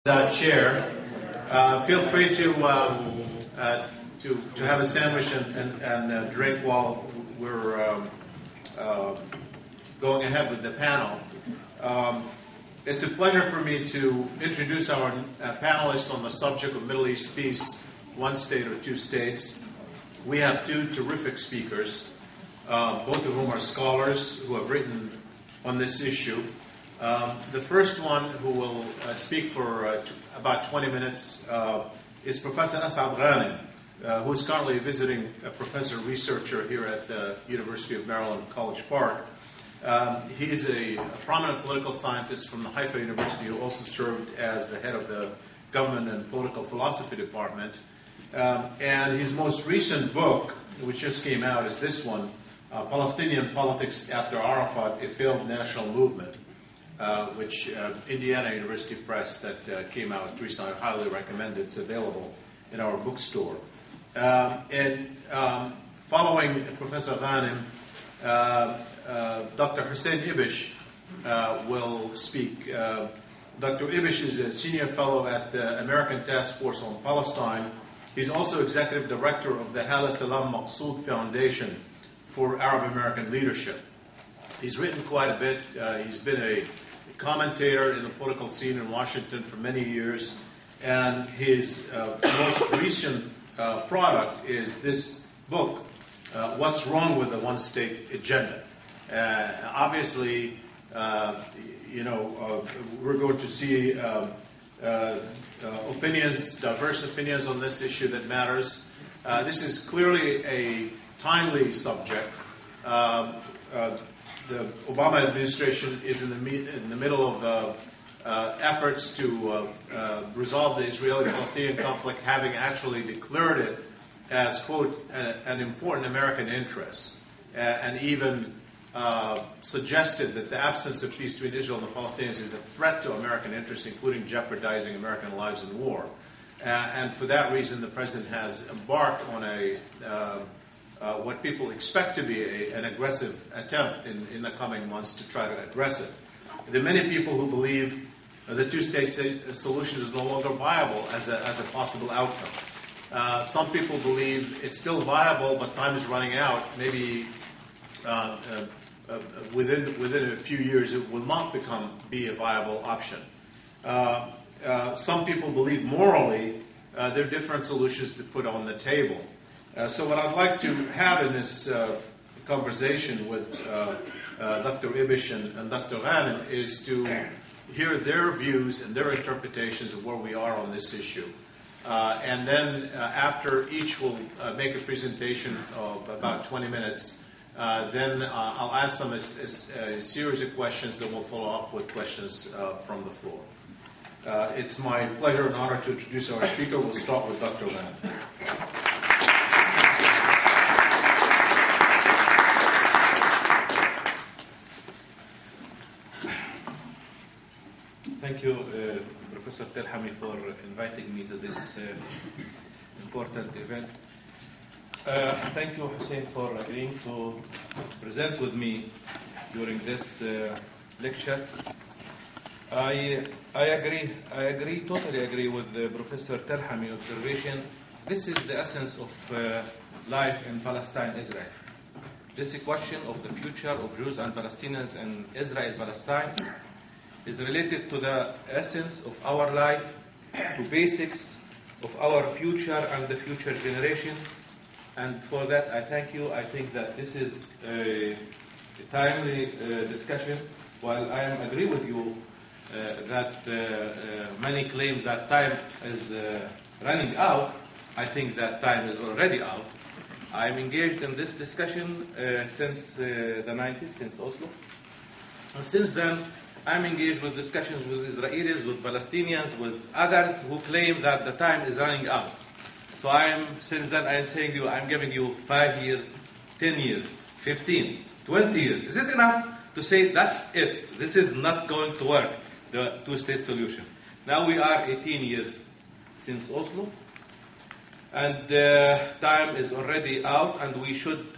Chair, feel free to have a sandwich and drink while we're going ahead with the panel. It's a pleasure for me to introduce our panelists on the subject of Middle East peace, one state or two states. We have two terrific speakers, both of whom are scholars who have written on this issue. The first one who will speak for about 20 minutes is Professor Ghanem, who is currently visiting professor researcher here at the University of Maryland, College Park. He is a prominent political scientist from the Haifa University who also served as the head of the Government and Political Philosophy Department. And his most recent book, which just came out, is this one, Palestinian Politics After Arafat, A Failed National Movement, which Indiana University Press that came out recently. I highly recommend it. It's available in our bookstore. Following Professor Ganim, Dr. Hussein Ibish will speak. Dr. Ibish is a senior fellow at the American Task Force on Palestine. He's also executive director of the Hala Salam Maqsood Foundation for Arab American Leadership. He's written quite a bit. He's been a commentator in the political scene in Washington for many years, and his most recent product is this book, What's Wrong with the One-State Agenda. Obviously, we're going to see diverse opinions on this issue that matters. This is clearly a timely subject. The Obama administration is in the middle of efforts to resolve the Israeli-Palestinian conflict, having actually declared it as, quote, an important American interest, and even suggested that the absence of peace between Israel and the Palestinians is a threat to American interests, including jeopardizing American lives in war. And for that reason, the president has embarked on what people expect to be an aggressive attempt in the coming months to try to address it. There are many people who believe the two-state solution is no longer viable as a possible outcome. Some people believe it's still viable, but time is running out. Maybe within a few years it will not be a viable option. Some people believe morally there are different solutions to put on the table. So what I'd like to have in this conversation with Dr. Ibish and Dr. Ganim is to hear their views and their interpretations of where we are on this issue. And then after each will make a presentation of about 20 minutes, then I'll ask them a series of questions that will follow up with questions from the floor. It's my pleasure and honor to introduce our speaker. We'll start with Dr. Ganim. Thank you, Professor Telhami, for inviting me to this important event. Thank you, Hussein, for agreeing to present with me during this lecture. I totally agree with Professor Telhami's observation. This is the essence of life in Palestine, Israel. This question of the future of Jews and Palestinians in Israel-Palestine is related to the essence of our life, to basics of our future and the future generation. And for that, I thank you. I think that this is a timely discussion. While I agree with you that many claim that time is running out, I think that time is already out. I'm engaged in this discussion since the 90s, since Oslo. And since then, I'm engaged with discussions with Israelis, with Palestinians, with others who claim that the time is running out. So since then I'm saying to you, I'm giving you 5 years, 10 years, 15, 20 years. Is this enough to say that's it? This is not going to work, the two-state solution. Now we are 18 years since Oslo, and time is already out, and we should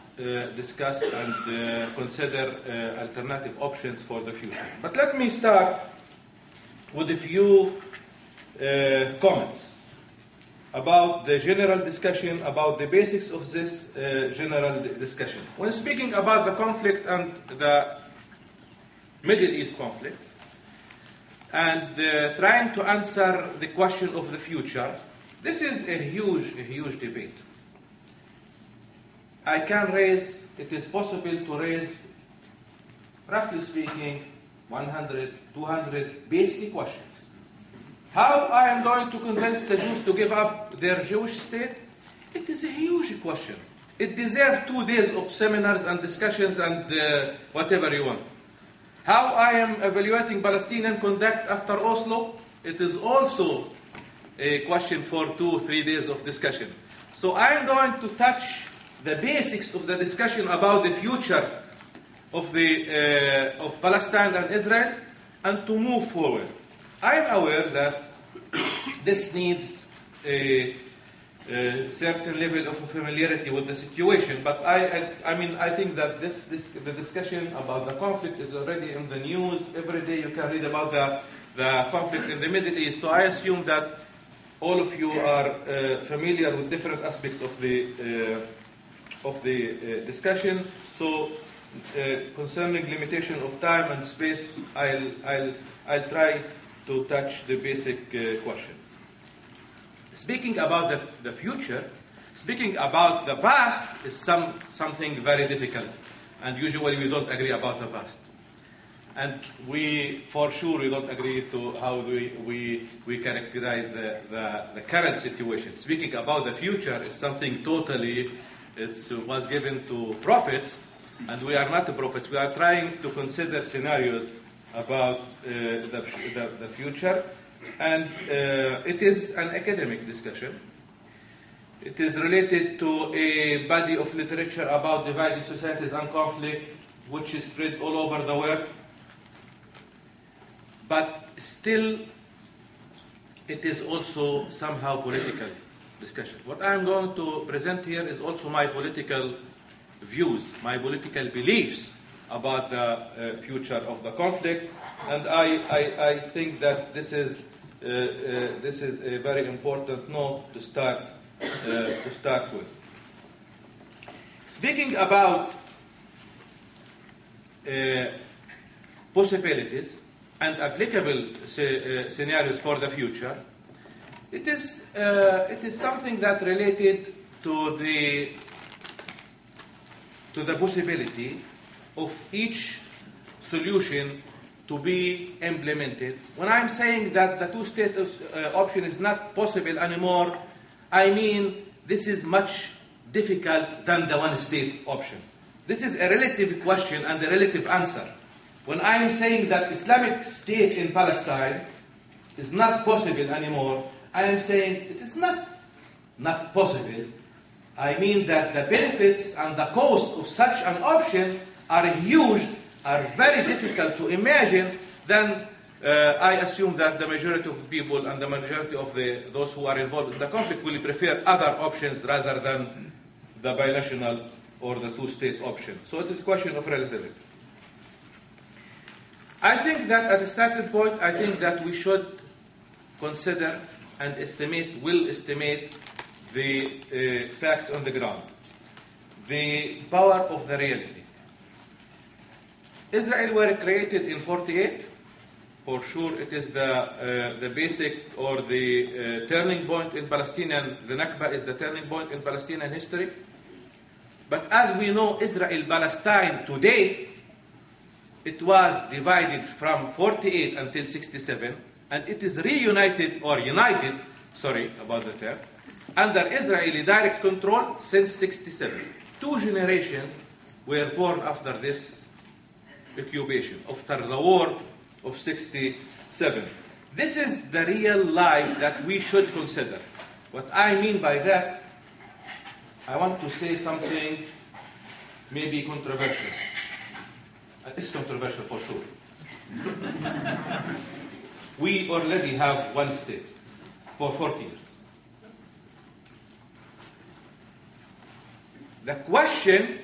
discuss and consider alternative options for the future. But let me start with a few comments about the general discussion, about the basics of this general discussion. When speaking about the conflict and the Middle East conflict, and trying to answer the question of the future, this is a huge debate. It is possible to raise, roughly speaking, 100, 200 basic questions. How I am going to convince the Jews to give up their Jewish state? It is a huge question. It deserves 2 days of seminars and discussions and whatever you want. How I am evaluating Palestinian conduct after Oslo? It is also a question for 2-3 days of discussion. So I am going to touch the basics of the discussion about the future of Palestine and Israel, and to move forward. I am aware that this needs a certain level of familiarity with the situation, but I think that the discussion about the conflict is already in the news. Every day you can read about the conflict in the Middle East. So I assume that all of you are familiar with different aspects of the discussion. So concerning limitation of time and space, I'll try to touch the basic questions. Speaking about the future, speaking about the past is something very difficult, and usually we don't agree about the past. And for sure we don't agree to how we characterize the current situation. Speaking about the future is something totally, it was given to prophets, and we are not the prophets. We are trying to consider scenarios about the future, and it is an academic discussion. It is related to a body of literature about divided societies and conflict, which is spread all over the world. But still, it is also somehow political discussion. What I'm going to present here is also my political views, my political beliefs about the future of the conflict, and I think that this is a very important note to start with. Speaking about possibilities and applicable scenarios for the future, it is something that related to the possibility of each solution to be implemented. When I'm saying that the two-state option is not possible anymore, I mean this is much difficult than the one-state option. This is a relative question and a relative answer. When I am saying that Islamic State in Palestine is not possible anymore, I am saying it is not possible. I mean that the benefits and the cost of such an option are huge, are very difficult to imagine. Then I assume that the majority of people and the majority of those who are involved in the conflict will prefer other options rather than the binational or the two-state option. So it is a question of relativity. I think that at a starting point, I think that we should consider and will estimate the facts on the ground, the power of the reality. Israel were created in 1948. For sure, it is the basic or the turning point in Palestinian. The Nakba is the turning point in Palestinian history. But as we know, Israel-Palestine today, it was divided from 1948 until 1967, and it is reunited or united, sorry about the term, under Israeli direct control since 1967. 2 generations were born after this occupation, after the war of 1967. This is the real life that we should consider. What I mean by that, I want to say something maybe controversial. It's controversial for sure. We already have one state for 40 years. The question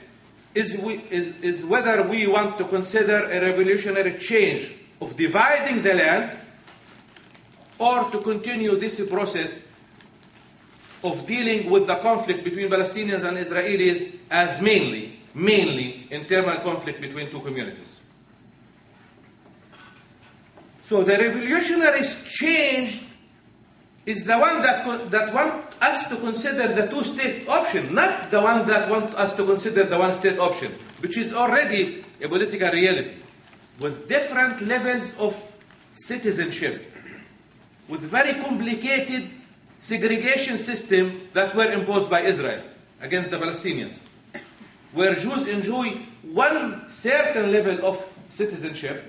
is whether we want to consider a revolutionary change of dividing the land or to continue this process of dealing with the conflict between Palestinians and Israelis as mainly internal conflict between two communities. So the revolutionary change is the one that want us to consider the two-state option, not the one that want us to consider the one-state option, which is already a political reality, with different levels of citizenship, with very complicated segregation system that were imposed by Israel against the Palestinians, where Jews enjoy one certain level of citizenship,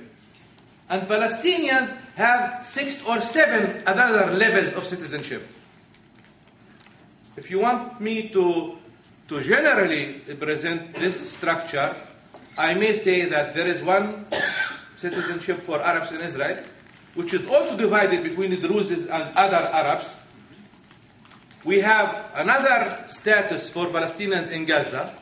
and Palestinians have 6 or 7 other levels of citizenship. If you want me to generally present this structure, I may say that there is one citizenship for Arabs in Israel, which is also divided between the Druze and other Arabs. We have another status for Palestinians in Gaza.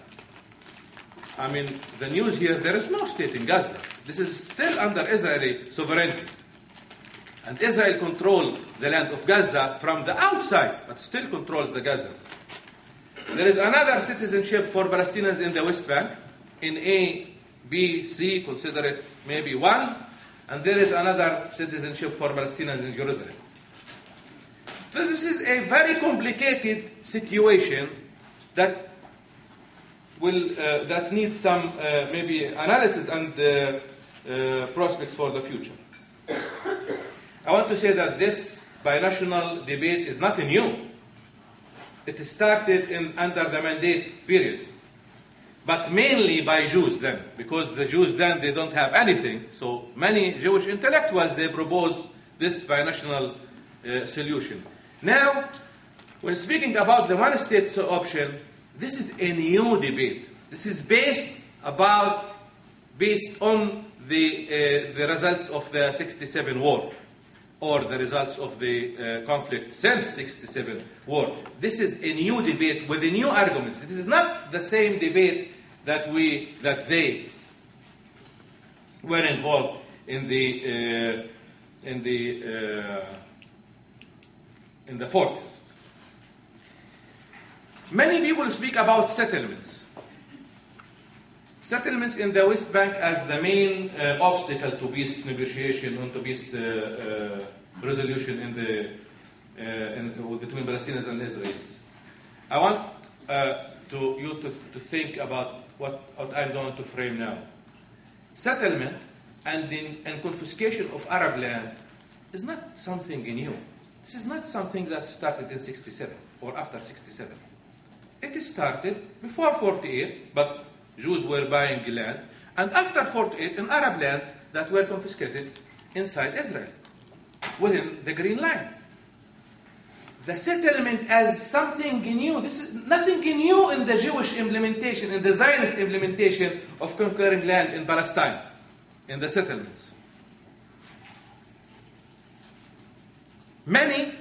I mean, the news here, there is no state in Gaza. This is still under Israeli sovereignty. And Israel controls the land of Gaza from the outside, but still controls the Gazans. There is another citizenship for Palestinians in the West Bank, in A, B, C, consider it maybe 1, and there is another citizenship for Palestinians in Jerusalem. So this is a very complicated situation that that needs some maybe analysis and prospects for the future. I want to say that this binational debate is not new. It started under the Mandate period, but mainly by Jews then, because the Jews then, they don't have anything. So many Jewish intellectuals, they propose this binational solution. Now, when speaking about the one-state option, this is a new debate. This is based on the results of the 67 war, or the results of the conflict since 67 war. This is a new debate with the new arguments. This is not the same debate that they were involved in the 40s. Many people speak about settlements. Settlements in the West Bank as the main obstacle to peace negotiation and to peace resolution between Palestinians and Israelis. I want you to think about what I'm going to frame now. Settlement and confiscation of Arab land is not something new. This is not something that started in 67 or after 67. It started before 48, but Jews were buying land, and after 48 in Arab lands that were confiscated inside Israel, within the Green Line. The settlement as something new. This is nothing new in the Jewish implementation, in the Zionist implementation of conquering land in Palestine, in the settlements. Many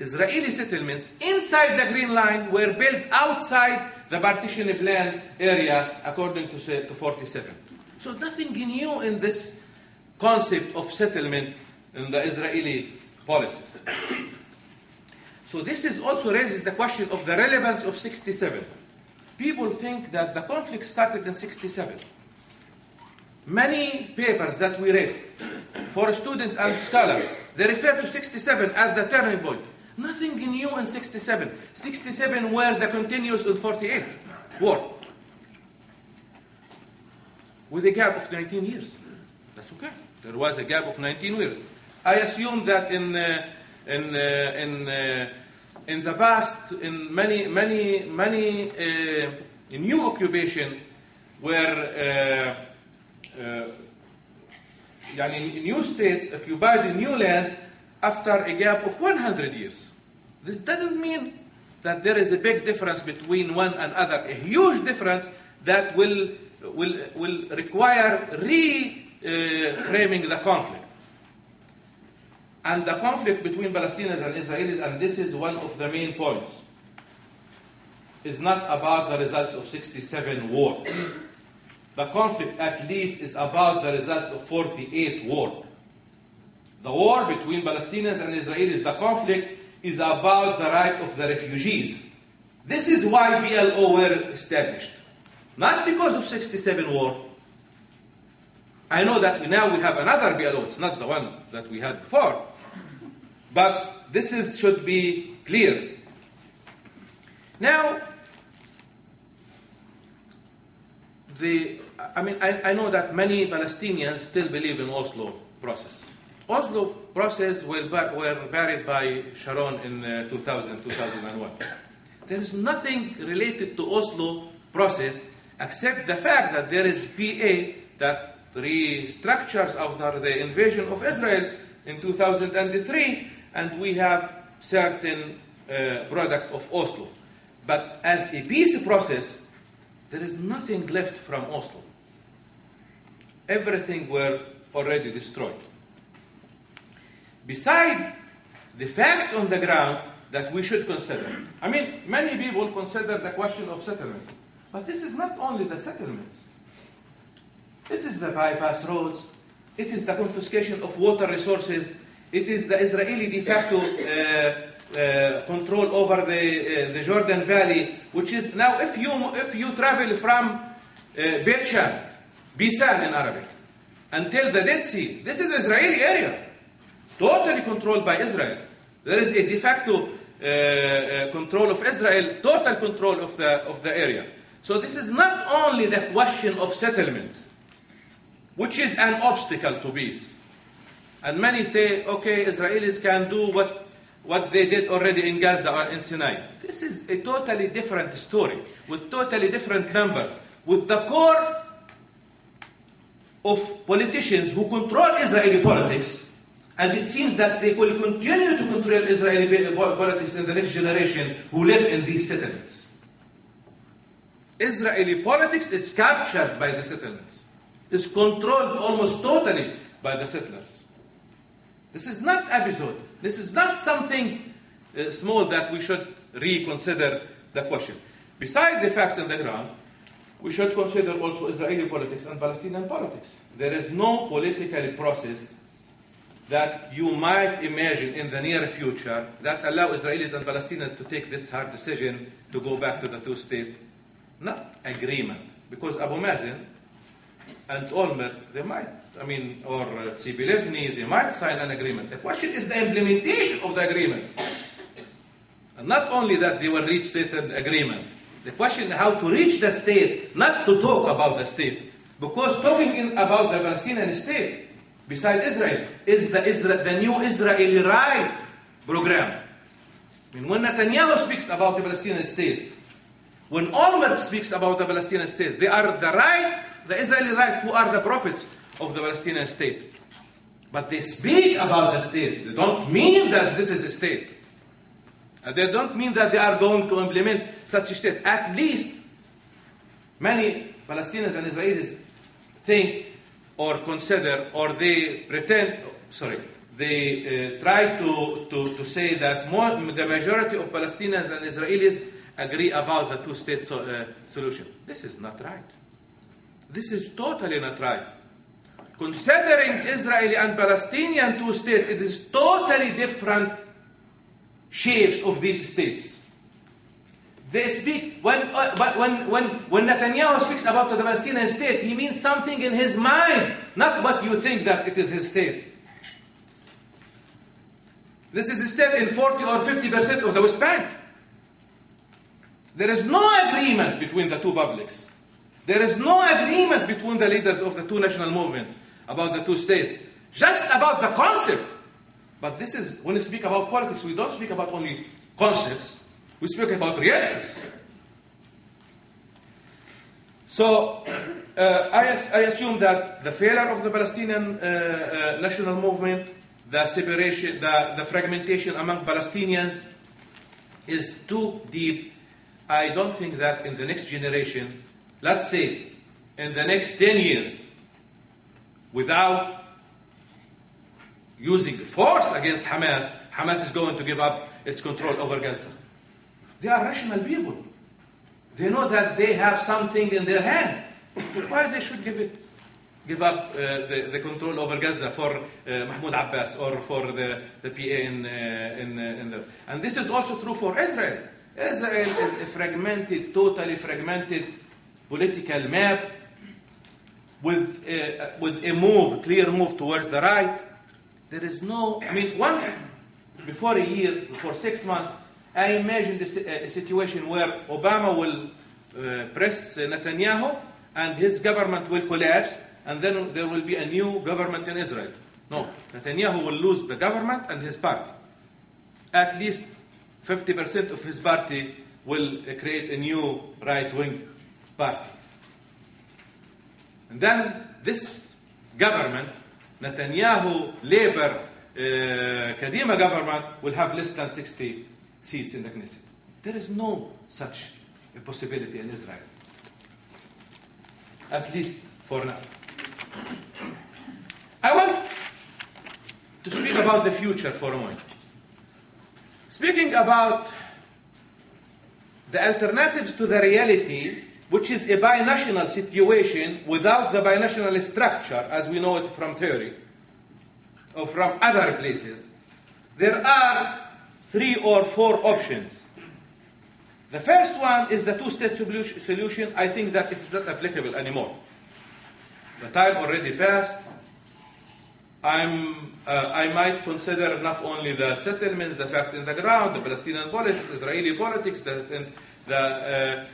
Israeli settlements inside the Green Line were built outside the partition plan area according to 47. So nothing new in this concept of settlement in the Israeli policies. So this is also raises the question of the relevance of 67. People think that the conflict started in 67. Many papers that we read for students and scholars, they refer to 67 as the turning point. Nothing new in 67. 67 were the continuous in 48 war, with a gap of 19 years. That's okay. There was a gap of 19 years. I assume that in the past, in many new occupation where new states occupied the new lands after a gap of 100 years. This doesn't mean that there is a big difference between one and other, a huge difference that will require reframing the conflict. And the conflict between Palestinians and Israelis, and this is one of the main points, is not about the results of 67 war. The conflict, at least, is about the results of 48 war. The war between Palestinians and Israelis, the conflict, is about the right of the refugees. This is why PLO were established. Not because of 67 war. I know that now we have another PLO. It's not the one that we had before. But this should be clear. Now, I know that many Palestinians still believe in Oslo process. Oslo process were buried by Sharon in 2001. There is nothing related to Oslo process except the fact that there is PA that restructures after the invasion of Israel in 2003, and we have certain product of Oslo. But as a peace process, there is nothing left from Oslo. Everything were already destroyed. Beside the facts on the ground that we should consider. I mean, many people consider the question of settlements. But this is not only the settlements. It is the bypass roads. It is the confiscation of water resources. It is the Israeli de facto control over the Jordan Valley, which is now, if you travel from Beit Sham, Bisan in Arabic, until the Dead Sea, this is Israeli area, totally controlled by Israel. There is a de facto control of Israel, total control of the area. So this is not only the question of settlements, which is an obstacle to peace. And many say, okay, Israelis can do what they did already in Gaza or in Sinai. This is a totally different story, with totally different numbers, with the core of politicians who control Israeli politics, and it seems that they will continue to control Israeli politics in the next generation who live in these settlements. Israeli politics is captured by the settlements, is controlled almost totally by the settlers. This is not episode. This is not something small that we should reconsider the question. Besides the facts on the ground, we should consider also Israeli politics and Palestinian politics. There is no political process that you might imagine in the near future that allow Israelis and Palestinians to take this hard decision to go back to the two-state, not agreement. Because Abu Mazen and Olmert, they might, or Tzipi Livni, they might sign an agreement. The question is the implementation of the agreement. And not only that they will reach certain agreement. The question is how to reach that state, not to talk about the state. Because talking about the Palestinian state, beside Israel, is the new Israeli right program. When Netanyahu speaks about the Palestinian state, when Olmert speaks about the Palestinian state, they are the Israeli right, who are the prophets of the Palestinian state. But they speak about the state. They don't mean that this is a state. And they don't mean that they are going to implement such a state. At least, many Palestinians and Israelis think or consider, or they try to say that the majority of Palestinians and Israelis agree about the two-state solution. This is not right. This is totally not right. Considering Israeli and Palestinian two-state, it is totally different shapes of these states. They speak, when Netanyahu speaks about the Palestinian state, he means something in his mind, not what you think that it is his state. This is a state in 40 or 50% of the West Bank. There is no agreement between the two publics. There is no agreement between the leaders of the two national movements about the two states, just about the concept. But this is, when we speak about politics, we don't speak about only concepts, we speak about realities. So, I assume that the failure of the Palestinian national movement, the separation, the fragmentation among Palestinians is too deep. I don't think that in the next generation, let's say in the next 10 years, without using force against Hamas, Hamas is going to give up its control over Gaza. They are rational people. They know that they have something in their hand. Why they should give it give up the control over Gaza for Mahmoud Abbas or for the PA in the... And this is also true for Israel. Israel is a fragmented, totally fragmented political map with a move, clear move towards the right. There is no... I mean, once, before a year, before 6 months, I imagined a situation where Obama will press Netanyahu and his government will collapse, and then there will be a new government in Israel. No, Netanyahu will lose the government and his party. At least 50% of his party will create a new right-wing party. And then this government, Netanyahu, Labour, Kadima government, will have less than 60 seats in the Knesset. There is no such a possibility in Israel, at least for now. I want to speak about the future for a moment. Speaking about the alternatives to the reality, which is a binational situation without the binational structure as we know it from theory or from other places, there are 3 or 4 options. The first one is the two-state solution. I think that it's not applicable anymore. The time already passed. I might consider not only the settlements, the fact in the ground, the Palestinian politics, Israeli politics, the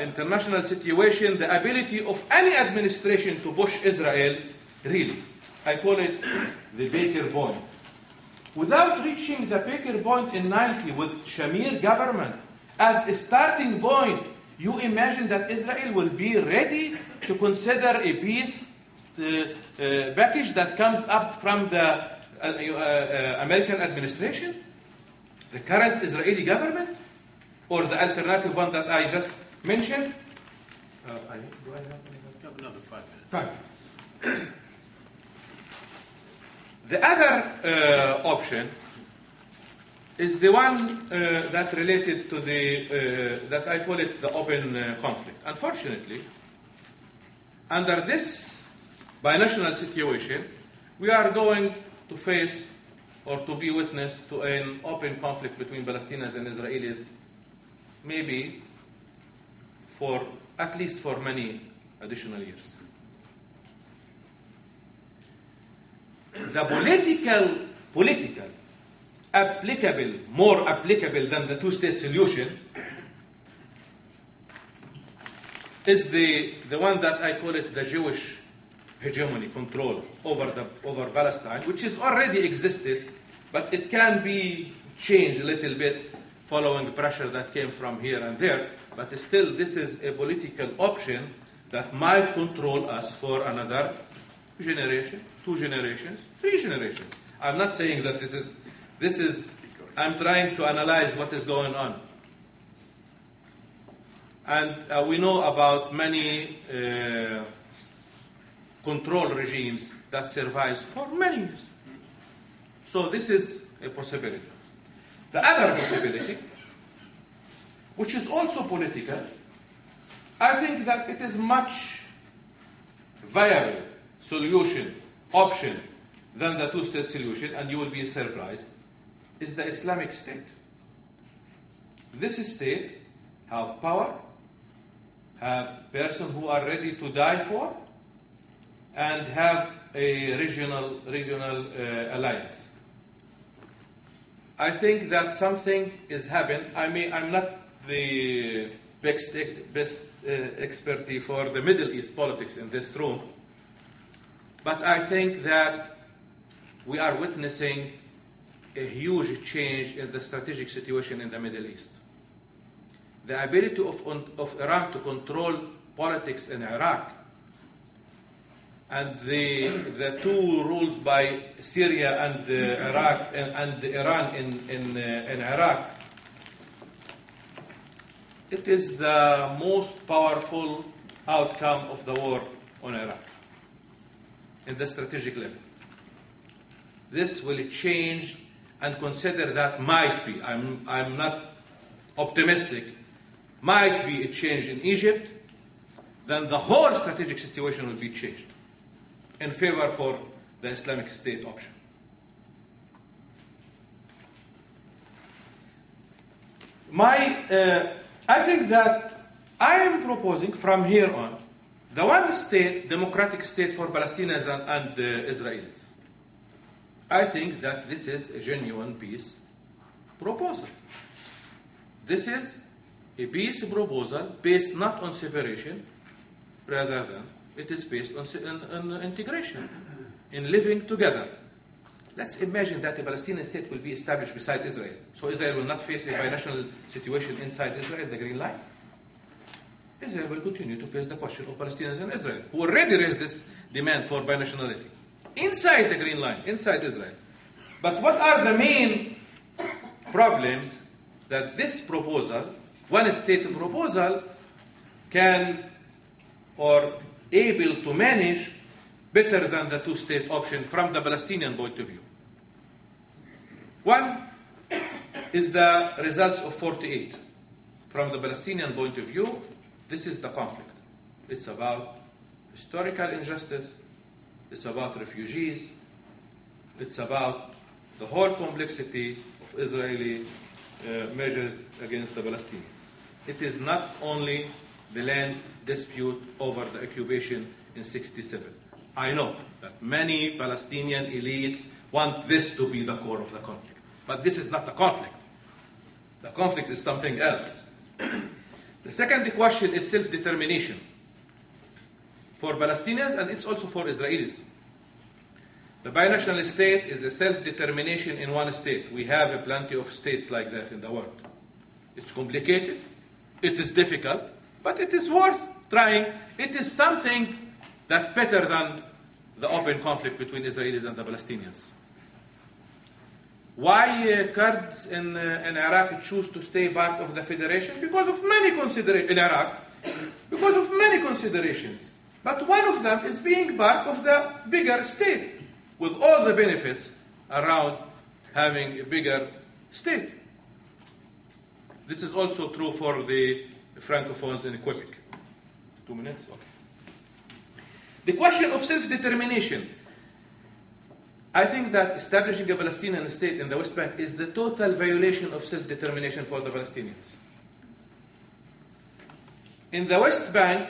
international situation, the ability of any administration to push Israel, really. I call it the Baker point. Without reaching the Baker point in 90 with Shamir government as a starting point, you imagine that Israel will be ready to consider a peace package that comes up from the American administration, the current Israeli government, or the alternative one that I just mentioned? Do I have another 5 minutes? 5 minutes. The other option is the one that related to the, that I call it the open conflict. Unfortunately, under this binational situation, we are going to face or to be witness to an open conflict between Palestinians and Israelis, maybe for at least for many additional years. The political applicable, more applicable than the two-state solution is the one that I call it the Jewish hegemony, control over Palestine, which has already existed, but it can be changed a little bit following pressure that came from here and there. But still, this is a political option that might control us for another generation, 2 generations, 3 generations. I'm not saying that this is, I'm trying to analyze what is going on. And we know about many control regimes that survives for many years. So this is a possibility. The other possibility, which is also political, I think that it is much viable solution, option, than the two-state solution, and you will be surprised, is the Islamic State. This state have power, have persons who are ready to die for, and have a regional alliance. I think that something is happening. I mean, I'm not the best expert for the Middle East politics in this room, but I think that we are witnessing a huge change in the strategic situation in the Middle East. The ability of Iran to control politics in Iraq and the 2 rules by Syria and Iraq and Iran in Iraq, it is the most powerful outcome of the war on Iraq in the strategic level. This will change, and consider that might be, I'm not optimistic, might be a change in Egypt, then the whole strategic situation will be changed. in favor for the Islamic State option. I think that I am proposing from here on the one state, democratic state for Palestinians and Israelis. I think that this is a genuine peace proposal. This is a peace proposal based not on separation, rather than it is based on integration, in living together. Let's imagine that a Palestinian state will be established beside Israel. So Israel will not face a binational situation inside Israel, the Green Line. Israel will continue to face the question of Palestinians and Israel, who already raised this demand for binationality inside the Green Line, inside Israel. But what are the main problems that this proposal, one state proposal, can or able to manage better than the two-state option from the Palestinian point of view? One is the results of 48. From the Palestinian point of view, this is the conflict. It's about historical injustice, it's about refugees, it's about the whole complexity of Israeli measures against the Palestinians. It is not only the land dispute over the occupation in 1967. I know that many Palestinian elites want this to be the core of the conflict. But this is not the conflict. The conflict is something else. The second question is self-determination for Palestinians, and it's also for Israelis. The binational state is a self-determination in one state. We have plenty of states like that in the world. It's complicated, it is difficult, but it is worth trying. It is something that's better than the open conflict between Israelis and the Palestinians. Why Kurds in Iraq choose to stay part of the federation? Because of many considerations in Iraq, because of many considerations. But one of them is being part of the bigger state, with all the benefits around having a bigger state. This is also true for the Francophones in Quebec. 2 minutes? Okay. The question of self-determination. I think that establishing a Palestinian state in the West Bank is the total violation of self-determination for the Palestinians. In the West Bank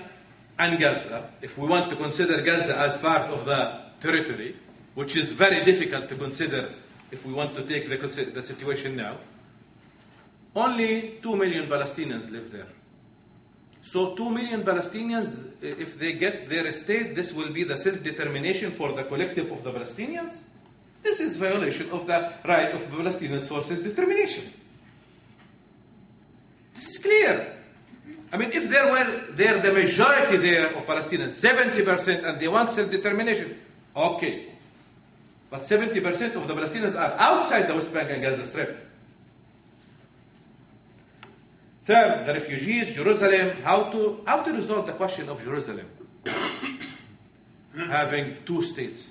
and Gaza, if we want to consider Gaza as part of the territory, which is very difficult to consider if we want to take the situation now, only 2 million Palestinians live there. So 2 million Palestinians, if they get their state, this will be the self-determination for the collective of the Palestinians. This is violation of the right of the Palestinians for self-determination. This is clear. I mean, if they're the majority there of Palestinians, 70%, and they want self-determination, okay. But 70% of the Palestinians are outside the West Bank and Gaza Strip. Third, the refugees, Jerusalem, how to resolve the question of Jerusalem having two states.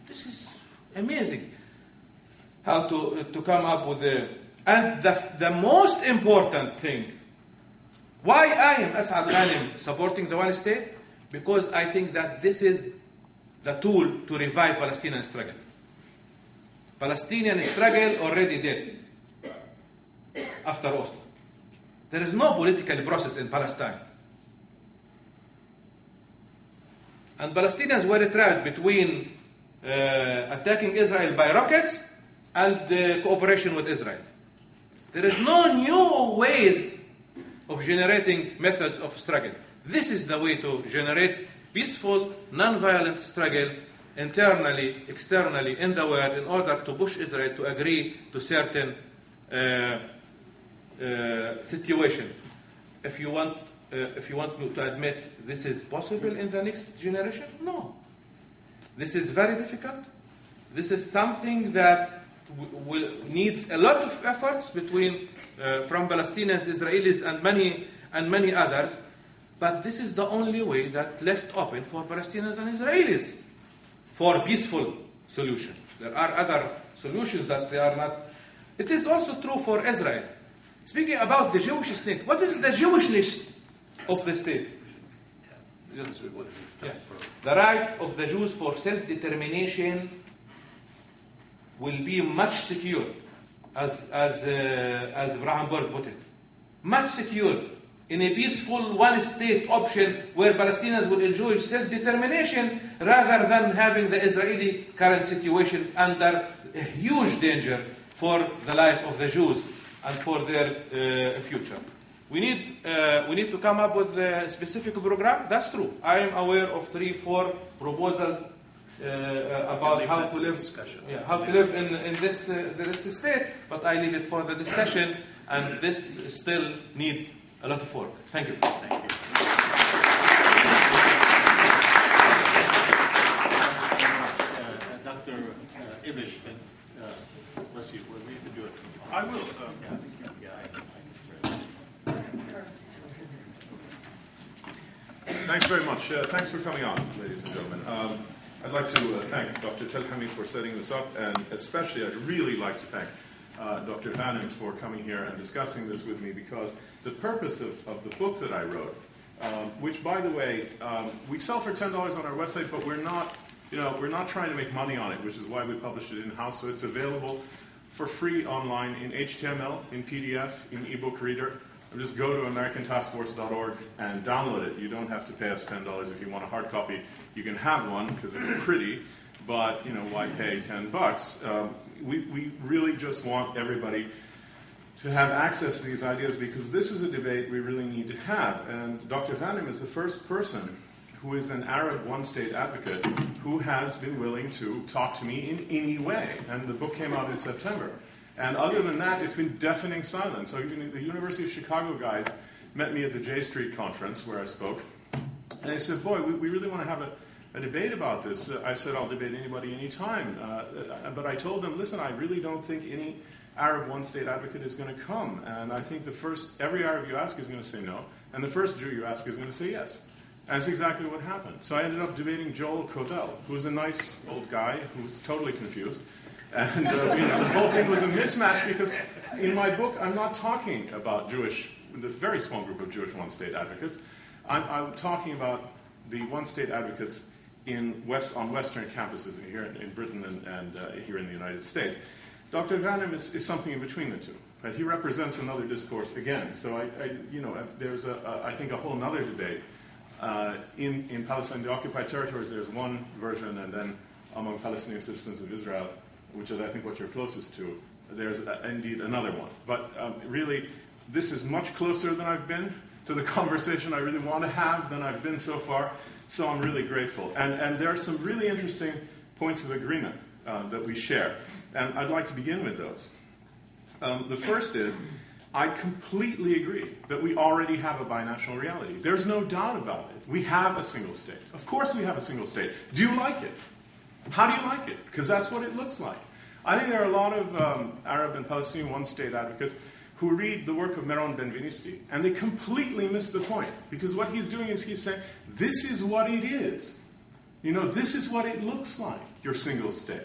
This is amazing. How to come up with and the most important thing, why I am As'ad Ghanim supporting the one state? Because I think that this is the tool to revive Palestinian struggle. Palestinian struggle already dead after Oslo. There is no political process in Palestine. And Palestinians were trapped between attacking Israel by rockets and cooperation with Israel. There is no new ways of generating methods of struggle. This is the way to generate peaceful, non-violent struggle internally, externally in the world in order to push Israel to agree to certain situation. If you want to admit this is possible in the next generation, no. This is very difficult. This is something that needs a lot of efforts between from Palestinians, Israelis, and many others. But this is the only way that left open for Palestinians and Israelis for peaceful solution. There are other solutions that they are not. It is also true for Israel. Speaking about the Jewish state, what is the Jewishness of the state? The right of the Jews for self-determination will be much secured, as Brahenberg put it. Much secured in a peaceful one-state option where Palestinians will enjoy self-determination rather than having the Israeli current situation under a huge danger for the life of the Jews and for their future. We need to come up with a specific program. That's true. I am aware of 3-4 proposals about how to live in this state, but I leave it for the discussion, and this still needs a lot of work. Thank you. Thank you. Dr. Ibish, let's see, we can do it. I will. Thanks very much. Thanks for coming on, ladies and gentlemen. I'd like to thank Dr. Telhami for setting this up, and especially I'd really like to thank Dr. Ganim for coming here and discussing this with me, because the purpose of the book that I wrote, which, by the way, we sell for $10 on our website, but we're not trying to make money on it, which is why we published it in-house. So it's available for free online in HTML, in PDF, in ebook reader. Just go to americantaskforce.org and download it. You don't have to pay us $10 if you want a hard copy. You can have one because it's pretty, but why pay $10? We really just want everybody to have access to these ideas, because this is a debate we really need to have. And Dr. Ganim is the first person who is an Arab one-state advocate who has been willing to talk to me in any way. And the book came out in September. And other than that, it's been deafening silence. So the University of Chicago guys met me at the J Street conference where I spoke. And they said, boy, we really want to have a debate about this. I said, I'll debate anybody anytime. But I told them, listen, I really don't think any Arab one-state advocate is going to come. And I think every Arab you ask is going to say no. And the first Jew you ask is going to say yes. And that's exactly what happened. So I ended up debating Joel Codell, who was a nice old guy who was totally confused. And the whole thing was a mismatch, because in my book I'm not talking about the very small group of Jewish one-state advocates. I'm talking about the one-state advocates on Western campuses here in Britain and here in the United States. Dr. Ganim is something in between the two. Right? He represents another discourse again. So there's I think a whole other debate. In Palestine, the occupied territories, there's one version, and then among Palestinian citizens of Israel, which is, I think, what you're closest to, there's indeed another one. But really, this is much closer than I've been to the conversation I really want to have than I've been so far, so I'm really grateful. And there are some really interesting points of agreement that we share, and I'd like to begin with those. The first is, I completely agree that we already have a binational reality. There's no doubt about it. We have a single state. Of course we have a single state. Do you like it? How do you like it? Because that's what it looks like. I think there are a lot of Arab and Palestinian one-state advocates who read the work of Meron Benvenisti, and they completely miss the point. Because what he's doing is he's saying, this is what it is. This is what it looks like, your single state.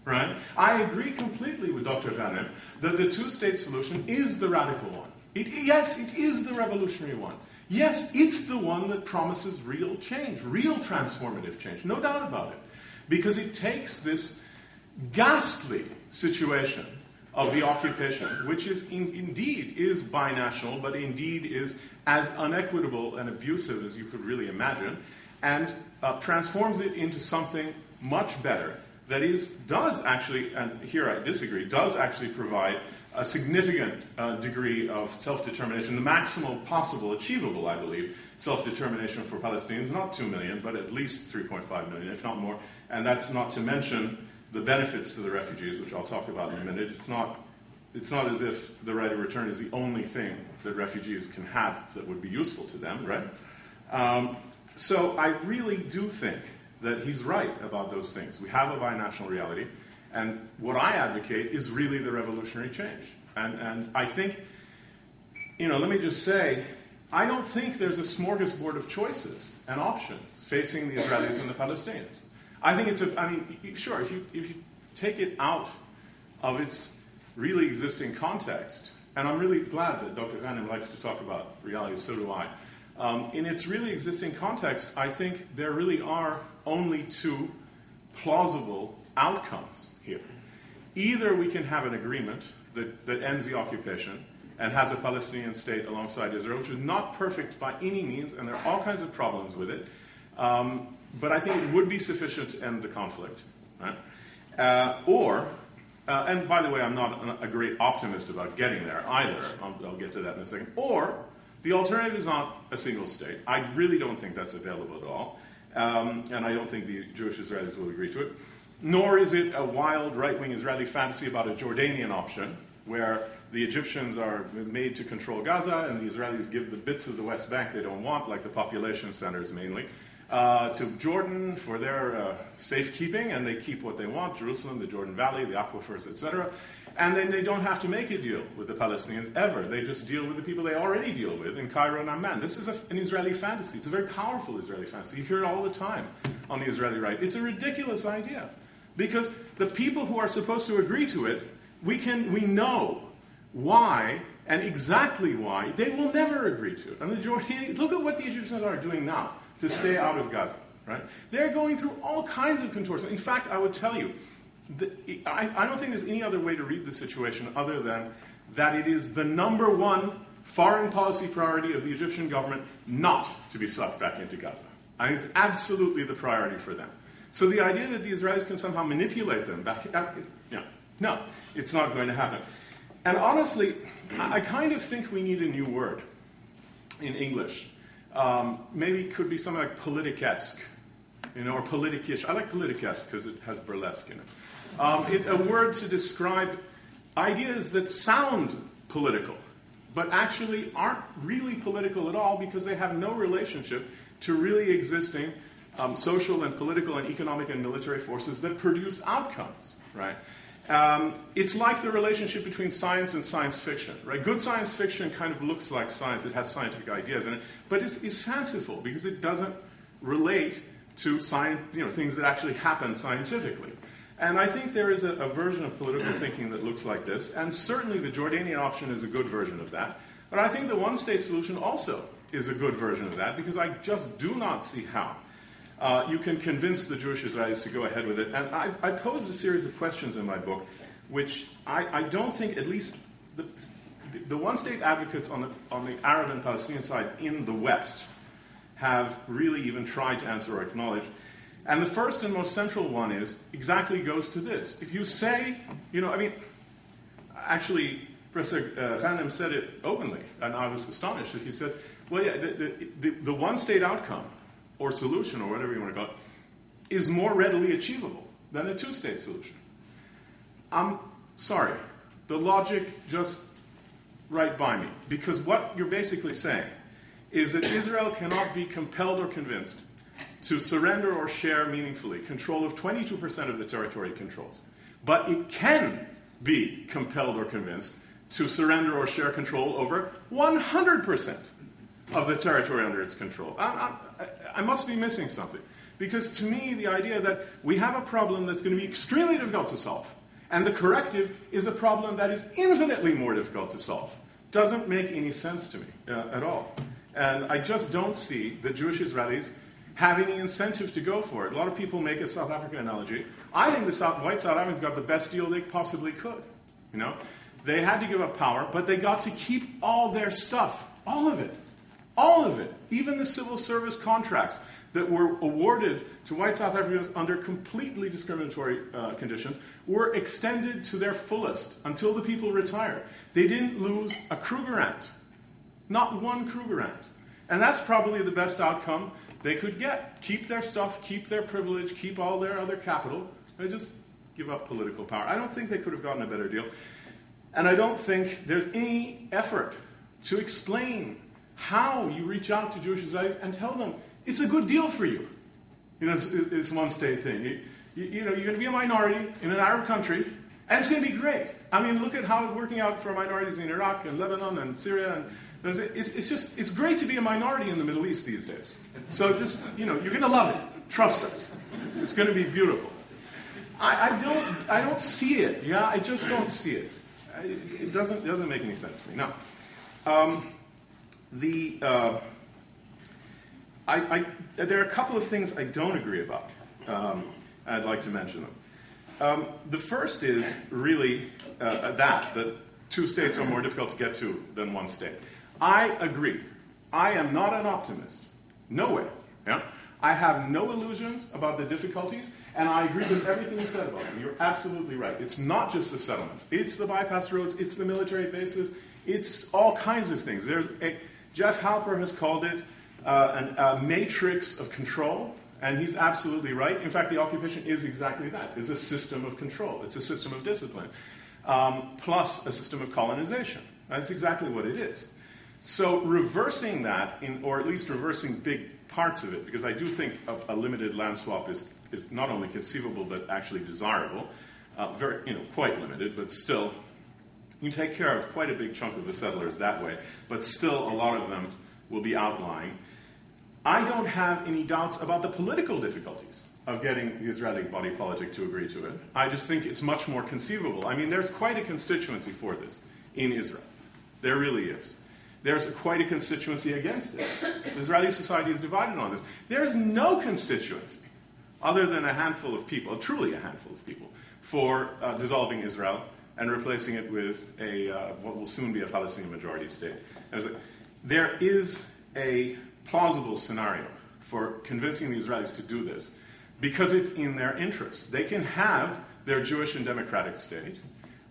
Right? I agree completely with Dr. Ganim that the two-state solution is the radical one. Yes, it is the revolutionary one. Yes, it's the one that promises real change, real transformative change, no doubt about it. Because it takes this ghastly situation of the occupation, which is indeed is binational, but indeed is as unequitable and abusive as you could really imagine, and transforms it into something much better that does actually, and here I disagree, does actually provide a significant degree of self-determination, the maximal possible, achievable, I believe, self-determination for Palestinians, not 2 million, but at least 3.5 million, if not more. And that's not to mention the benefits to the refugees, which I'll talk about in a minute. It's not as if the right of return is the only thing that refugees can have that would be useful to them, right? So I really do think that he's right about those things. We have a binational reality, and what I advocate is really the revolutionary change. And I think, let me just say, I don't think there's a smorgasbord of choices and options facing the Israelis and the Palestinians. I think sure, if you take it out of its really existing context, and I'm really glad that Dr. Ganim likes to talk about reality, so do I. In its really existing context, I think there really are only two plausible outcomes here. Either we can have an agreement that ends the occupation and has a Palestinian state alongside Israel, which is not perfect by any means, and there are all kinds of problems with it. But I think it would be sufficient to end the conflict. Right? And by the way, I'm not a great optimist about getting there either. I'll get to that in a second. Or the alternative is not a single state. I really don't think that's available at all. And I don't think the Jewish Israelis will agree to it. Nor is it a wild right-wing Israeli fantasy about a Jordanian option, where the Egyptians are made to control Gaza and the Israelis give the bits of the West Bank they don't want, like the population centers mainly, to Jordan for their safekeeping, and they keep what they want, Jerusalem, the Jordan Valley, the aquifers, etc. And then they don't have to make a deal with the Palestinians ever. They just deal with the people they already deal with in Cairo and Amman. This is an Israeli fantasy. It's a very powerful Israeli fantasy. You hear it all the time on the Israeli right. It's a ridiculous idea, because the people who are supposed to agree to it, we know why and exactly why they will never agree to it. And the Jordanians, look at what the Egyptians are doing now to stay out of Gaza. Right? They're going through all kinds of contortions. In fact, I would tell you, I don't think there's any other way to read the situation other than that it is the number one foreign policy priority of the Egyptian government not to be sucked back into Gaza. I think it's absolutely the priority for them. So the idea that the Israelis can somehow manipulate them back, no, it's not going to happen. And honestly, I kind of think we need a new word in English. Maybe it could be something like politicesque, or politicish. I like politicesque because it has burlesque in it. A word to describe ideas that sound political, but actually aren't really political at all because they have no relationship to really existing social and political and economic and military forces that produce outcomes, right? It's like the relationship between science and science fiction, right? Good science fiction kind of looks like science. It has scientific ideas in it, but it's fanciful because it doesn't relate to science, things that actually happen scientifically. And I think there is a version of political thinking that looks like this, and certainly the Jordanian option is a good version of that. But I think the one-state solution also is a good version of that, because I just do not see how you can convince the Jewish Israelis to go ahead with it. And I posed a series of questions in my book, which I don't think, at least the one-state advocates on the Arab and Palestinian side in the West have really even tried to answer or acknowledge. And the first and most central one goes to this. If you say, actually, Professor Ganim said it openly, and I was astonished that he said, well, yeah, the one-state outcome, or solution, or whatever you want to call it, is more readily achievable than a two-state solution. I'm sorry. The logic just right by me. Because what you're basically saying is that Israel cannot be compelled or convinced to surrender or share meaningfully control of 22% of the territory it controls. But it can be compelled or convinced to surrender or share control over 100% of the territory under its control. I must be missing something. Because to me, the idea that we have a problem that's going to be extremely difficult to solve, and the corrective is a problem that is infinitely more difficult to solve, doesn't make any sense to me at all. And I just don't see the Jewish Israelis have any incentive to go for it. A lot of people make a South African analogy. I think the white South Africans got the best deal they possibly could. They had to give up power, but they got to keep all their stuff, all of it. All of it, even the civil service contracts that were awarded to white South Africans under completely discriminatory conditions were extended to their fullest until the people retired. They didn't lose a Krugerrand, not one Krugerrand. And that's probably the best outcome they could get. Keep their stuff, keep their privilege, keep all their other capital, and just give up political power. I don't think they could have gotten a better deal. And I don't think there's any effort to explain how you reach out to Jewish Israelis and tell them it's a good deal for you. It's one-state thing. You're going to be a minority in an Arab country, and it's going to be great. I mean, look at how it's working out for minorities in Iraq and Lebanon and Syria. And it's great to be a minority in the Middle East these days. So just, you're going to love it. Trust us. It's going to be beautiful. I don't see it. Yeah, I just don't see it. It doesn't make any sense to me. Now, there are a couple of things I don't agree about. I'd like to mention them. The first is really that two states are more difficult to get to than one state. I agree. I am not an optimist. No way. Yeah? I have no illusions about the difficulties, and I agree with everything you said about them. You're absolutely right. It's not just the settlements. It's the bypass roads. It's the military bases. It's all kinds of things. Jeff Halper has called it a matrix of control, and he's absolutely right. In fact, the occupation is exactly that. It's a system of control. It's a system of discipline, plus a system of colonization. That's exactly what it is. So reversing that, or at least reversing big parts of it, because I do think a limited land swap is not only conceivable but actually desirable, quite limited, but still, you take care of quite a big chunk of the settlers that way, but still a lot of them will be outlying. I don't have any doubts about the political difficulties of getting the Israeli body politic to agree to it. I just think it's much more conceivable. I mean, there's quite a constituency for this in Israel. There really is. There's quite a constituency against it. The Israeli society is divided on this. There's no constituency, other than a handful of people, truly a handful of people, for dissolving Israel and replacing it with what will soon be a Palestinian majority state. There is a plausible scenario for convincing the Israelis to do this because it's in their interests. They can have their Jewish and democratic state,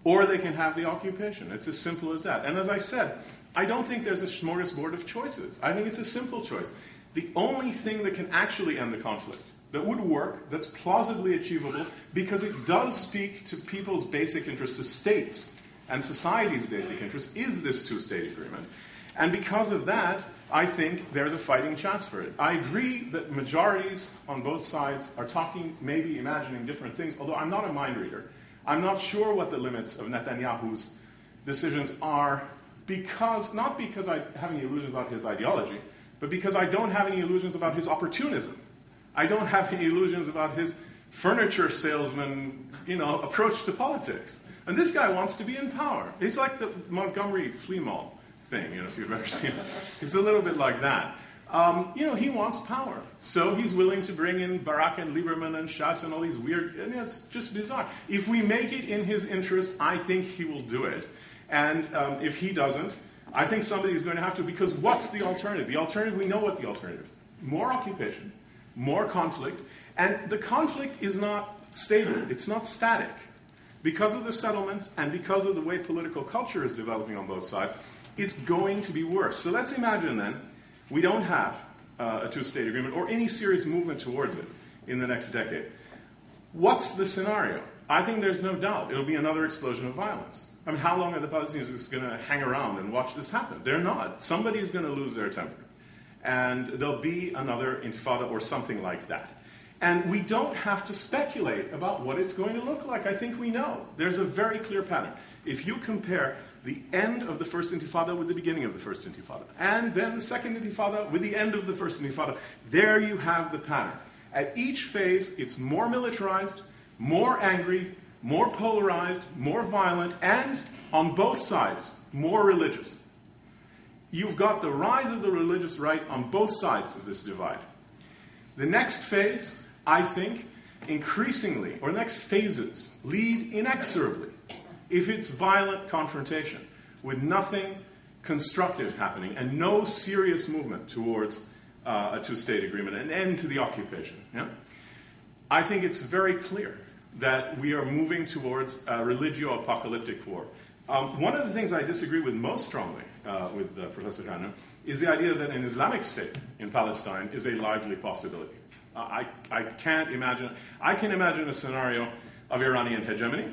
or they can have the occupation. It's as simple as that. And as I said, I don't think there's a smorgasbord of choices. I think it's a simple choice. The only thing that can actually end the conflict, that would work, that's plausibly achievable, because it does speak to people's basic interests, to states and society's basic interests, is this two-state agreement. And because of that, I think there's a fighting chance for it. I agree that majorities on both sides are talking, maybe imagining different things, although I'm not a mind reader. I'm not sure what the limits of Netanyahu's decisions are, not because I have any illusions about his ideology, but because I don't have any illusions about his opportunism. I don't have any illusions about his furniture salesman, approach to politics. And this guy wants to be in power. He's like the Montgomery flea mall thing, if you've ever seen it. He's a little bit like that. He wants power. So he's willing to bring in Barak and Lieberman and Shas and all these weird, it's just bizarre. If we make it in his interest, I think he will do it. And if he doesn't, I think somebody is going to have to, because what's the alternative? The alternative, we know what the alternative is. More occupation, more conflict, and the conflict is not stable, it's not static. Because of the settlements and because of the way political culture is developing on both sides, it's going to be worse. So let's imagine then, we don't have a two-state agreement or any serious movement towards it in the next decade. What's the scenario? I think there's no doubt it'll be another explosion of violence. I mean, how long are the Palestinians just going to hang around and watch this happen? They're not. Somebody is going to lose their temper. And there'll be another intifada or something like that. And we don't have to speculate about what it's going to look like. I think we know. There's a very clear pattern. If you compare the end of the first intifada with the beginning of the first intifada, and then the second intifada with the end of the first intifada, there you have the pattern. At each phase, it's more militarized, more angry, more polarized, more violent, and on both sides, more religious. You've got the rise of the religious right on both sides of this divide. The next phase, I think, increasingly, or next phases, lead inexorably, if it's violent confrontation, with nothing constructive happening and no serious movement towards a two-state agreement, an end to the occupation. Yeah? I think it's very clear that we are moving towards a religio-apocalyptic war. One of the things I disagree with most strongly with Professor Ganim is the idea that an Islamic state in Palestine is a lively possibility. I can't imagine. I can imagine a scenario of Iranian hegemony.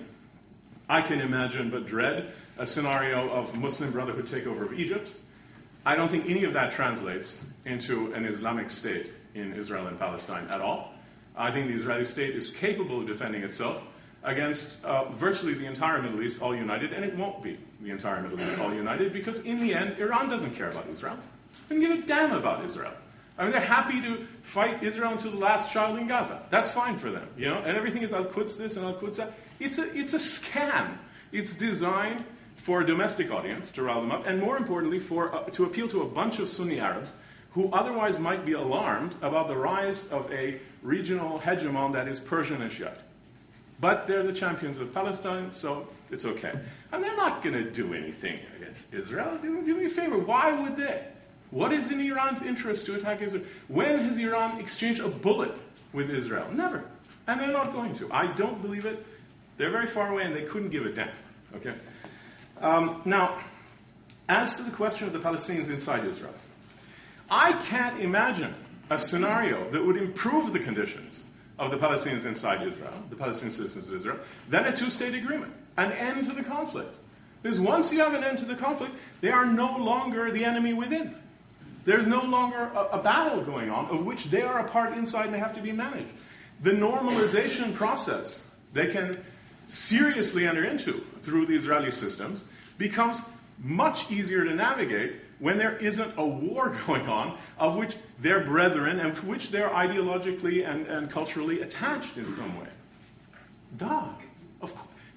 I can imagine, but dread, a scenario of Muslim Brotherhood takeover of Egypt. I don't think any of that translates into an Islamic state in Israel and Palestine at all. I think the Israeli state is capable of defending itself against virtually the entire Middle East all united, and it won't be the entire Middle East all united, because in the end, Iran doesn't care about Israel. They don't give a damn about Israel. I mean, they're happy to fight Israel until the last child in Gaza. That's fine for them, and everything is Al-Quds this and Al-Quds that. It's a scam. It's designed for a domestic audience to rile them up, and more importantly, to appeal to a bunch of Sunni Arabs who otherwise might be alarmed about the rise of a regional hegemon that is Persian and Shiite. But they're the champions of Palestine, so it's okay. And they're not going to do anything against Israel. Do me a favor. Why would they? What is in Iran's interest to attack Israel? When has Iran exchanged a bullet with Israel? Never. And they're not going to. I don't believe it. They're very far away and they couldn't give a damn. Okay? Now, as to the question of the Palestinians inside Israel, I can't imagine a scenario that would improve the conditions of the Palestinians inside Israel, the Palestinian citizens of Israel, than a two-state agreement, an end to the conflict. Because once you have an end to the conflict, they are no longer the enemy within. There's no longer a battle going on of which they are a part inside and they have to be managed. The normalization process they can seriously enter into through the Israeli systems becomes much easier to navigate when there isn't a war going on of which they're brethren and for which they're ideologically and culturally attached in some way.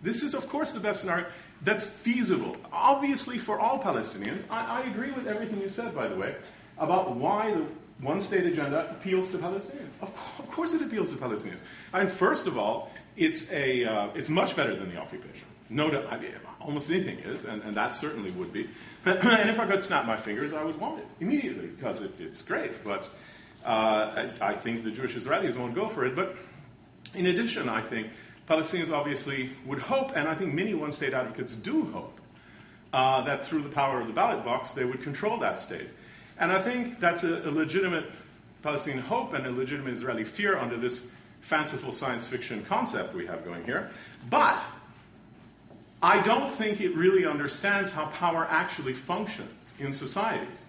This is, of course, the best scenario that's feasible. Obviously, for all Palestinians, I agree with everything you said, by the way, about why the one-state agenda appeals to Palestinians. Of course it appeals to Palestinians. And first of all, it's much better than the occupation. No doubt, almost anything is, and that certainly would be. And if I could snap my fingers, I would want it immediately, because it's great. But I think the Jewish Israelis won't go for it. But in addition, I think Palestinians obviously would hope, and I think many one-state advocates do hope, that through the power of the ballot box, they would control that state. And I think that's a legitimate Palestinian hope and a legitimate Israeli fear under this fanciful science fiction concept we have going here. But I don't think it really understands how power actually functions in societies.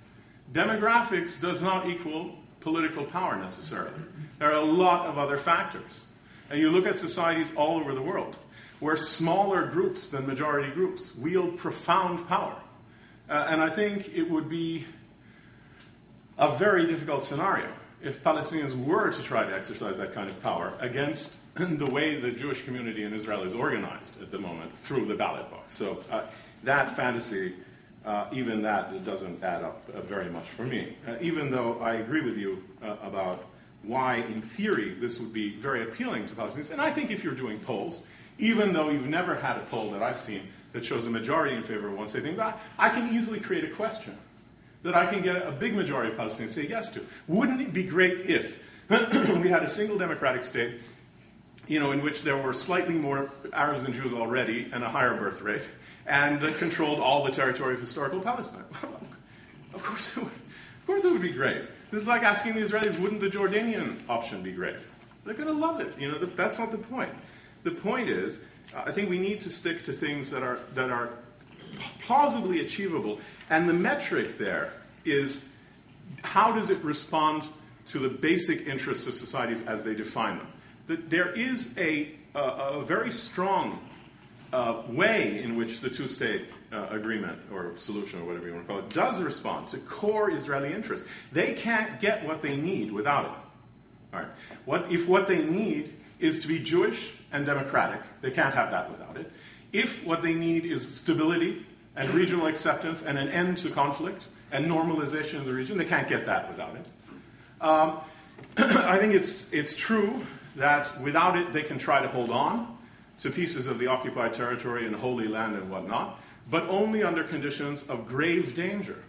Demographics does not equal political power necessarily. There are a lot of other factors. And you look at societies all over the world where smaller groups than majority groups wield profound power. And I think it would be a very difficult scenario if Palestinians were to try to exercise that kind of power against the way the Jewish community in Israel is organized at the moment through the ballot box. So that fantasy, even that, it doesn't add up very much for me. Even though I agree with you about why, in theory, this would be very appealing to Palestinians. And I think if you're doing polls, even though you've never had a poll that I've seen that shows a majority in favor of one state thing, I can easily create a question that I can get a big majority of Palestinians to say yes to. Wouldn't it be great if we had a single democratic state, in which there were slightly more Arabs and Jews already and a higher birth rate, and that controlled all the territory of historical Palestine? Of course it would. Of course it would be great. This is like asking the Israelis, wouldn't the Jordanian option be great? They're going to love it. That's not the point. The point is, I think we need to stick to things that are plausibly achievable. And the metric there is, how does it respond to the basic interests of societies as they define them? There is a very strong way in which the two-state agreement or solution, or whatever you want to call it, does respond to core Israeli interests. They can't get what they need without it. All right. If what they need is to be Jewish and democratic, they can't have that without it. If what they need is stability and regional acceptance and an end to conflict and normalization of the region, they can't get that without it. I think it's true that without it, they can try to hold on to pieces of the occupied territory and Holy Land and whatnot, but only under conditions of grave danger.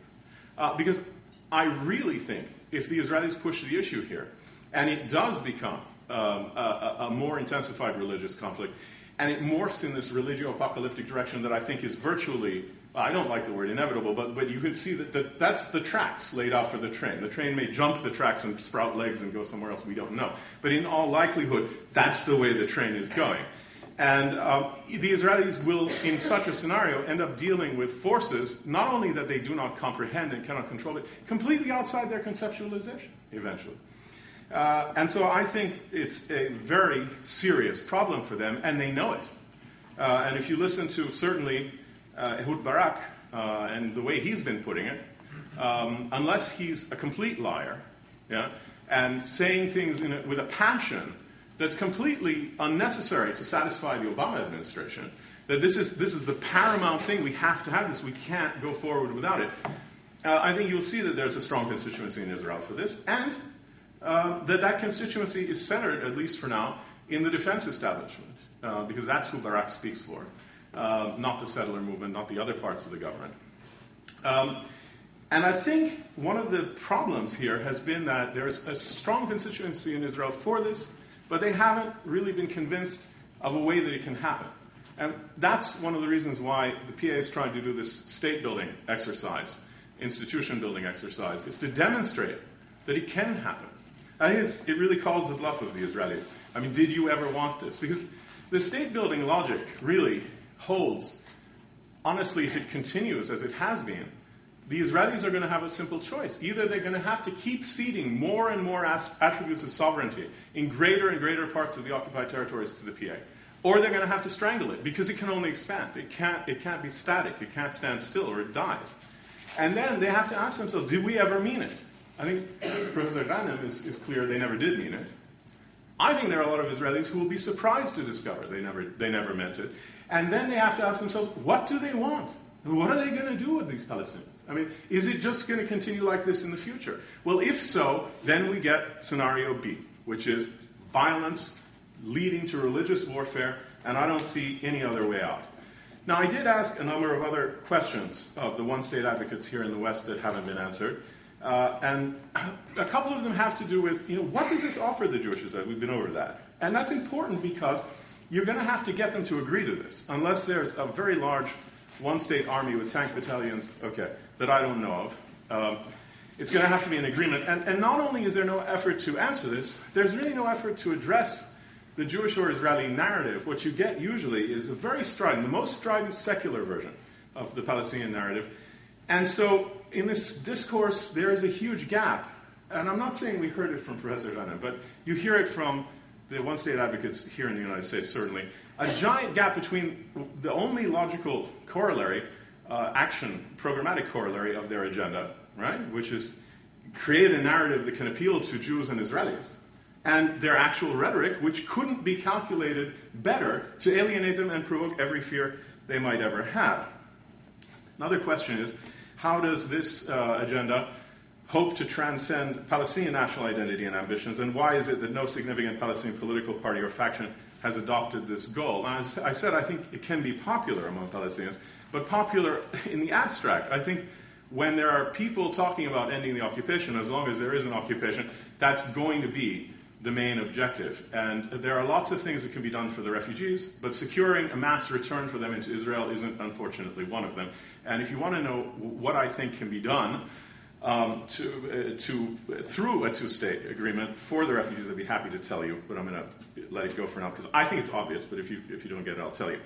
Because I really think if the Israelis push the issue here, and it does become a more intensified religious conflict, and it morphs in this religio-apocalyptic direction that I think is virtually, I don't like the word inevitable, but you could see that that's the tracks laid out for the train. The train may jump the tracks and sprout legs and go somewhere else, we don't know. But in all likelihood, that's the way the train is going. And the Israelis will, in such a scenario, end up dealing with forces, not only that they do not comprehend and cannot control, but completely outside their conceptualization, eventually. And so I think it's a very serious problem for them, and they know it. And if you listen to, certainly, Ehud Barak and the way he's been putting it, unless he's a complete liar, and saying things with a passion that's completely unnecessary to satisfy the Obama administration, that this is the paramount thing, we have to have this, we can't go forward without it. I think you'll see that there's a strong constituency in Israel for this, and that constituency is centered, at least for now, in the defense establishment, because that's who Barak speaks for, not the settler movement, not the other parts of the government. And I think one of the problems here has been that there's a strong constituency in Israel for this, but they haven't really been convinced of a way that it can happen. And that's one of the reasons why the PA is trying to do this state-building exercise, institution-building exercise, is to demonstrate that it can happen. I think it really calls the bluff of the Israelis. I mean, did you ever want this? Because the state-building logic really holds, honestly, if it continues as it has been, the Israelis are going to have a simple choice. Either they're going to have to keep ceding more and more attributes of sovereignty in greater and greater parts of the occupied territories to the PA, or they're going to have to strangle it, because it can only expand. It can't be static. It can't stand still, or it dies. And then they have to ask themselves, did we ever mean it? I think Professor Ganim is clear they never did mean it. I think there are a lot of Israelis who will be surprised to discover they never meant it. And then they have to ask themselves, what do they want? What are they going to do with these Palestinians? I mean, is it just going to continue like this in the future? Well, if so, then we get scenario B, which is violence leading to religious warfare, and I don't see any other way out. Now, I did ask a number of other questions of the one-state advocates here in the West that haven't been answered. And a couple of them have to do with, what does this offer the Jewish Israel? We've been over that. And that's important because you're going to have to get them to agree to this, unless there's a very large one-state army with tank battalions, that I don't know of. It's going to have to be an agreement. And not only is there no effort to answer this, there's really no effort to address the Jewish or Israeli narrative. What you get usually is a very strident, the most strident secular version of the Palestinian narrative. And so in this discourse, there is a huge gap. And I'm not saying we heard it from Professor Ganim, but you hear it from the one-state advocates here in the United States, certainly. A giant gap between the only logical corollary, programmatic corollary of their agenda, right, which is create a narrative that can appeal to Jews and Israelis, and their actual rhetoric, which couldn't be calculated better to alienate them and provoke every fear they might ever have. Another question is, how does this agenda hope to transcend Palestinian national identity and ambitions, and why is it that no significant Palestinian political party or faction has adopted this goal? Now, as I said, I think it can be popular among Palestinians, but popular in the abstract. I think when there are people talking about ending the occupation, as long as there is an occupation, that's going to be the main objective. And there are lots of things that can be done for the refugees, but securing a mass return for them into Israel isn't, unfortunately, one of them. And if you want to know what I think can be done through a two-state agreement for the refugees, I'd be happy to tell you, but I'm going to let it go for now, because I think it's obvious, but if you don't get it, I'll tell you.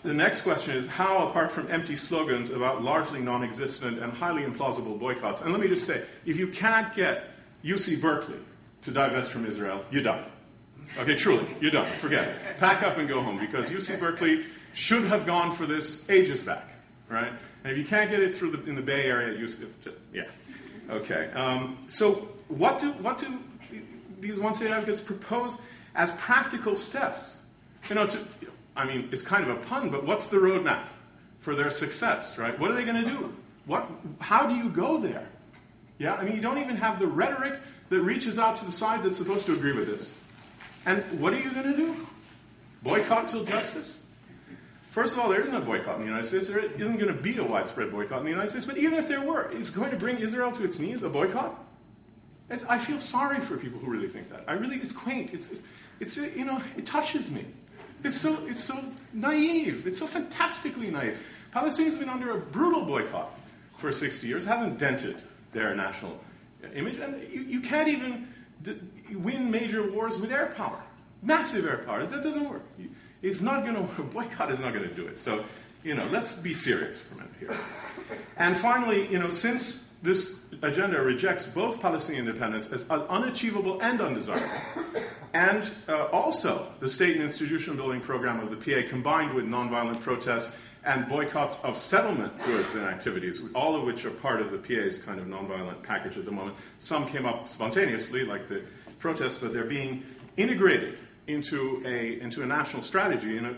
The next question is, how, apart from empty slogans about largely non-existent and highly implausible boycotts, and let me just say, if you can't get UC Berkeley to divest from Israel, you're done. Okay, truly, you're done. Forget it. Pack up and go home, because UC Berkeley should have gone for this ages back, right? And if you can't get it in the Bay Area, yeah. Okay. So what do these one-state advocates propose as practical steps? It's kind of a pun, but what's the roadmap for their success, right? What are they going to do? How do you go there? Yeah, I mean, you don't even have the rhetoric that reaches out to the side that's supposed to agree with this. And what are you going to do? Boycott till justice? First of all, there isn't a boycott in the United States. There isn't going to be a widespread boycott in the United States. But even if there were, it's going to bring Israel to its knees, a boycott? I feel sorry for people who really think that. It's quaint. It touches me. It's so naive. It's so fantastically naive. Palestinians have been under a brutal boycott for 60 years. It hasn't dented their national image. And you can't even win major wars with air power. Massive air power. That doesn't work. It's not going to work. A boycott is not going to do it. So, let's be serious for a minute here. And finally, since this agenda rejects both Palestinian independence as unachievable and undesirable, and also the state and institution building program of the PA combined with nonviolent protests and boycotts of settlement goods and activities, all of which are part of the PA's kind of nonviolent package at the moment. Some came up spontaneously, like the protests, but they're being integrated into a national strategy in a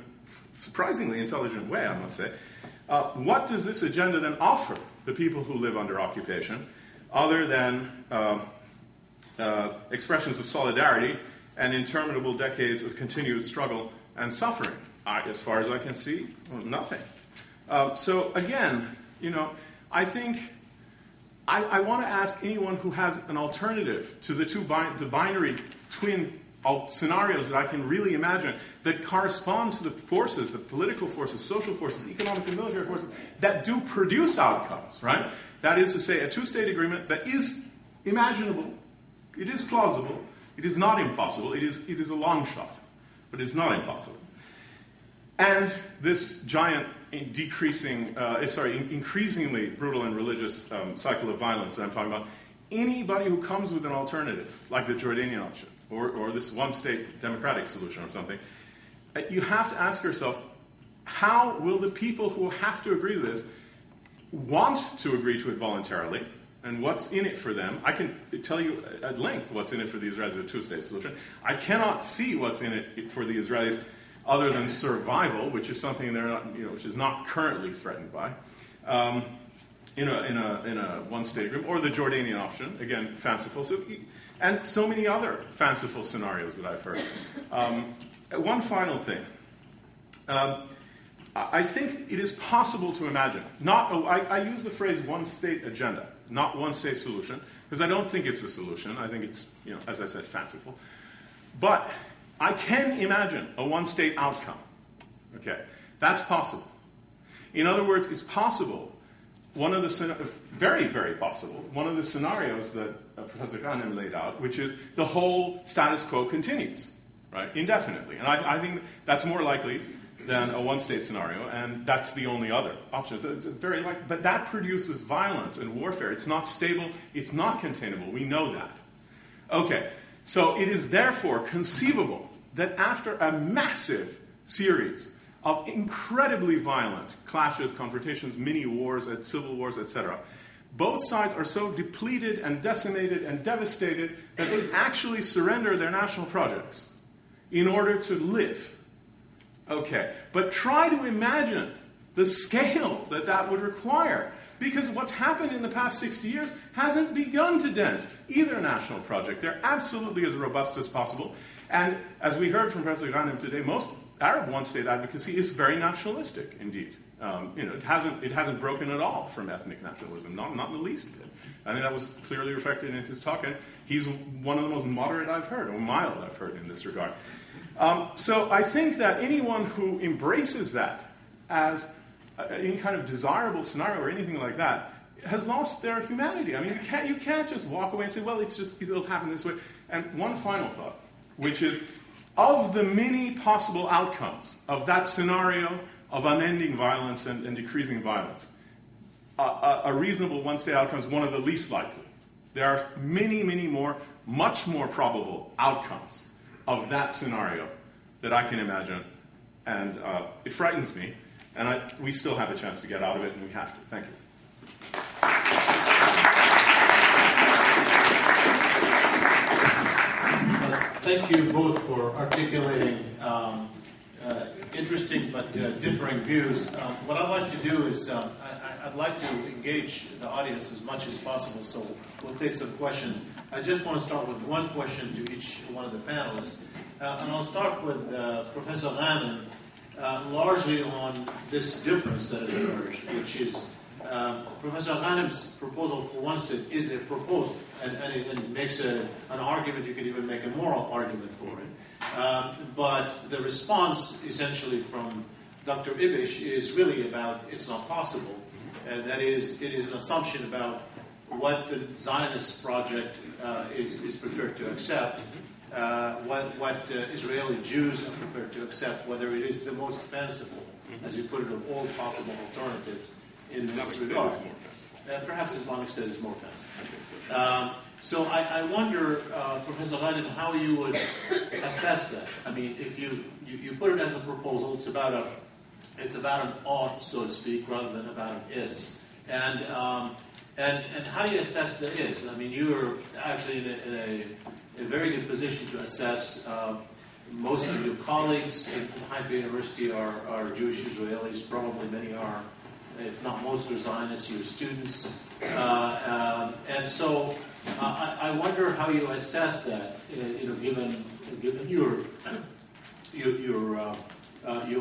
surprisingly intelligent way, I must say. What does this agenda then offer the people who live under occupation, other than expressions of solidarity and interminable decades of continuous struggle and suffering? As far as I can see, well, nothing. So again, I think I want to ask anyone who has an alternative to the binary twin scenarios that I can really imagine that correspond to the forces, the political forces, social forces, economic and military forces that do produce outcomes, right? That is to say, a two-state agreement that is imaginable, it is plausible, it is not impossible, it is a long shot, but it's not impossible. And this giant increasingly brutal and religious cycle of violence that I'm talking about, anybody who comes with an alternative, like the Jordanian option, or this one-state democratic solution or something, you have to ask yourself, how will the people who have to agree to this want to agree to it voluntarily, and what's in it for them? I can tell you at length what's in it for the Israelis with a two-state solution. I cannot see what's in it for the Israelis other than survival, which is something they're not, which is not currently threatened by, in a one-state agreement, or the Jordanian option, again, fanciful. And so many other fanciful scenarios that I've heard. One final thing. I think it is possible to imagine, I use the phrase one-state agenda, not one-state solution, because I don't think it's a solution. I think it's, as I said, fanciful. But I can imagine a one-state outcome. Okay, that's possible. In other words, it's possible. Very, very possible. One of the scenarios that Professor Ganim laid out, which is the whole status quo continues, right, indefinitely. And I think that's more likely than a one-state scenario, and that's the only other option. It's very likely, but that produces violence and warfare. It's not stable. It's not containable. We know that. Okay, so it is therefore conceivable that after a massive series of incredibly violent clashes, confrontations, mini-wars, civil wars, etc., both sides are so depleted and decimated and devastated that they actually surrender their national projects in order to live. Okay, but try to imagine the scale that would require, because what's happened in the past 60 years hasn't begun to dent either national project. They're absolutely as robust as possible. And as we heard from Professor Ganim today, most Arab one-state advocacy is very nationalistic indeed. It hasn't broken at all from ethnic nationalism, not in the least bit. I think that was clearly reflected in his talk, and he's one of the most moderate I've heard, or mild I've heard in this regard. So I think that anyone who embraces that as any kind of desirable scenario or anything like that has lost their humanity. I mean, you can't just walk away and say, well, it'll happen this way. And one final thought, which is, of the many possible outcomes of that scenario of unending violence and decreasing violence, a reasonable one-state outcome is one of the least likely. There are many, many more, much more probable outcomes of that scenario that I can imagine, and it frightens me, and we still have a chance to get out of it, and we have to. Thank you. Thank you both for articulating interesting but differing views. What I'd like to do is I'd like to engage the audience as much as possible, so we'll take some questions. I just want to start with one question to each one of the panelists. And I'll start with Professor Ganim, largely on this difference that has emerged, which is Professor Ghanim's proposal for one state is a proposal, and it makes an argument. You could even make a moral argument for it. But the response, essentially, from Dr. Ibish is really about it's not possible. And that is, it is an assumption about what the Zionist project is prepared to accept, what Israeli Jews are prepared to accept, whether it is the most fanciful, as you put it, of all possible alternatives in this regard. Perhaps Islamic State is more fanciful. So I wonder, Professor Ganim, how you would assess that. I mean, if you put it as a proposal, it's about an ought, so to speak, rather than about an is. And how do you assess the is? I mean, you are actually in a very good position to assess. Most of your colleagues at Haifa University are Jewish Israelis. Probably many are if not most, are Zionists, your students. And so I wonder how you assess that, given your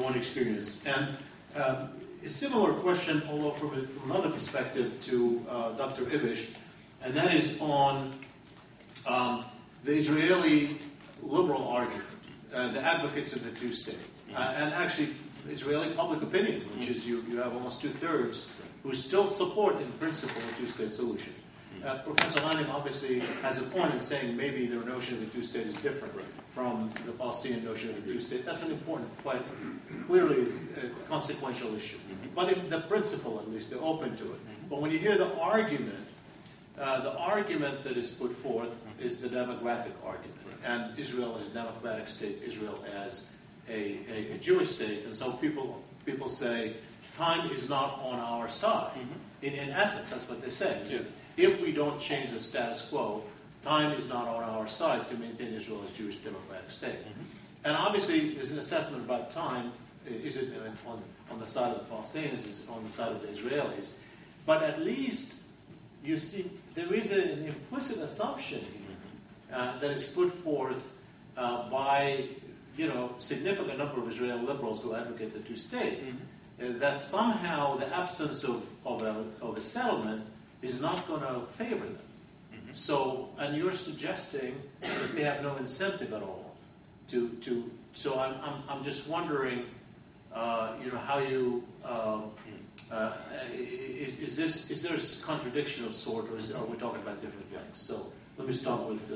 own experience. And a similar question, although from another perspective, to Dr. Ibish, and that is on the Israeli liberal argument, the advocates of the two-state, and actually Israeli public opinion, which is you have almost 2/3 who still support, in principle, a two-state solution. Professor Ganim obviously has a point in saying maybe their notion of a two-state is different from the Palestinian notion of a two-state. That's an important, quite clearly consequential issue. But in the principle, at least, they're open to it. But when you hear the argument that is put forth is the demographic argument. And Israel as a democratic state, Israel as a Jewish state. And so people say, time is not on our side. In essence, that's what they say. Yes. If we don't change the status quo, time is not on our side to maintain Israel as a Jewish democratic state. And obviously, there's an assessment about time. Is it on the side of the Palestinians? Is it on the side of the Israelis? But at least, you see, there is an implicit assumption here that is put forth by significant number of Israeli liberals who advocate the two-state, that somehow the absence of a settlement is not going to favor them. So, and you're suggesting that they have no incentive at all to. So I'm just wondering, how you is there a contradiction of sort, or are we talking about different things? So let me start with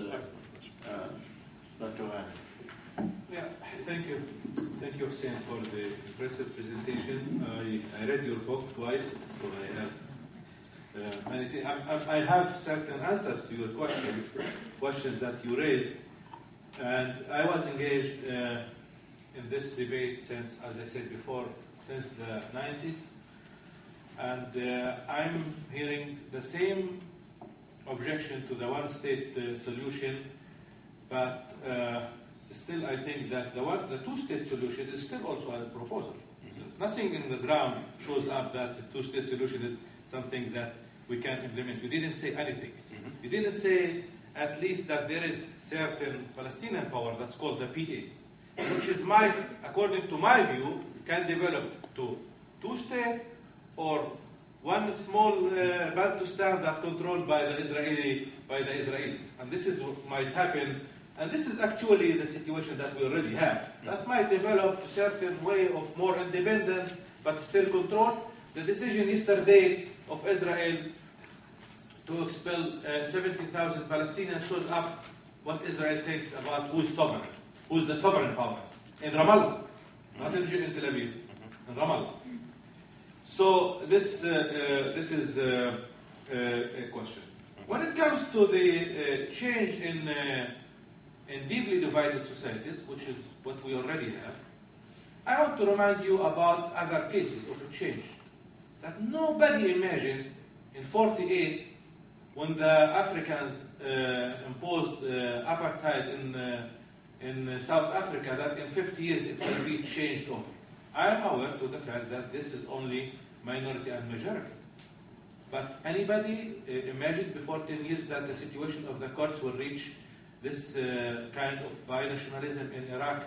Dr. Ganim. Yeah, thank you, Hussein, for the impressive presentation. I read your book twice, so I have. I have certain answers to your questions that you raised, and I was engaged in this debate since, as I said before, since the 90s, and I'm hearing the same objection to the one-state solution, but still I think that the two-state solution is still also a proposal. Nothing in the ground shows up that the two-state solution is something that we can implement. You didn't say anything. You didn't say at least that there is certain Palestinian power that's called the PA, which is according to my view, can develop to two-state or one small Bantustan that's controlled by the Israelis. And this is what might happen. And this is actually the situation that we already have. That might develop a certain way of more independence, but still control. The decision yesterday of Israel to expel 70,000 Palestinians shows up what Israel thinks about who's sovereign, who's the sovereign power. In Ramallah, not in Tel Aviv, in Ramallah. So this is a question. When it comes to the change in deeply divided societies, which is what we already have, I want to remind you about other cases of a change that nobody imagined in 1948 when the Africans imposed apartheid in South Africa, that in 50 years it will be changed over. I am aware to the fact that this is only minority and majority. But anybody imagined before 10 years that the situation of the Kurds will reach this kind of binationalism in Iraq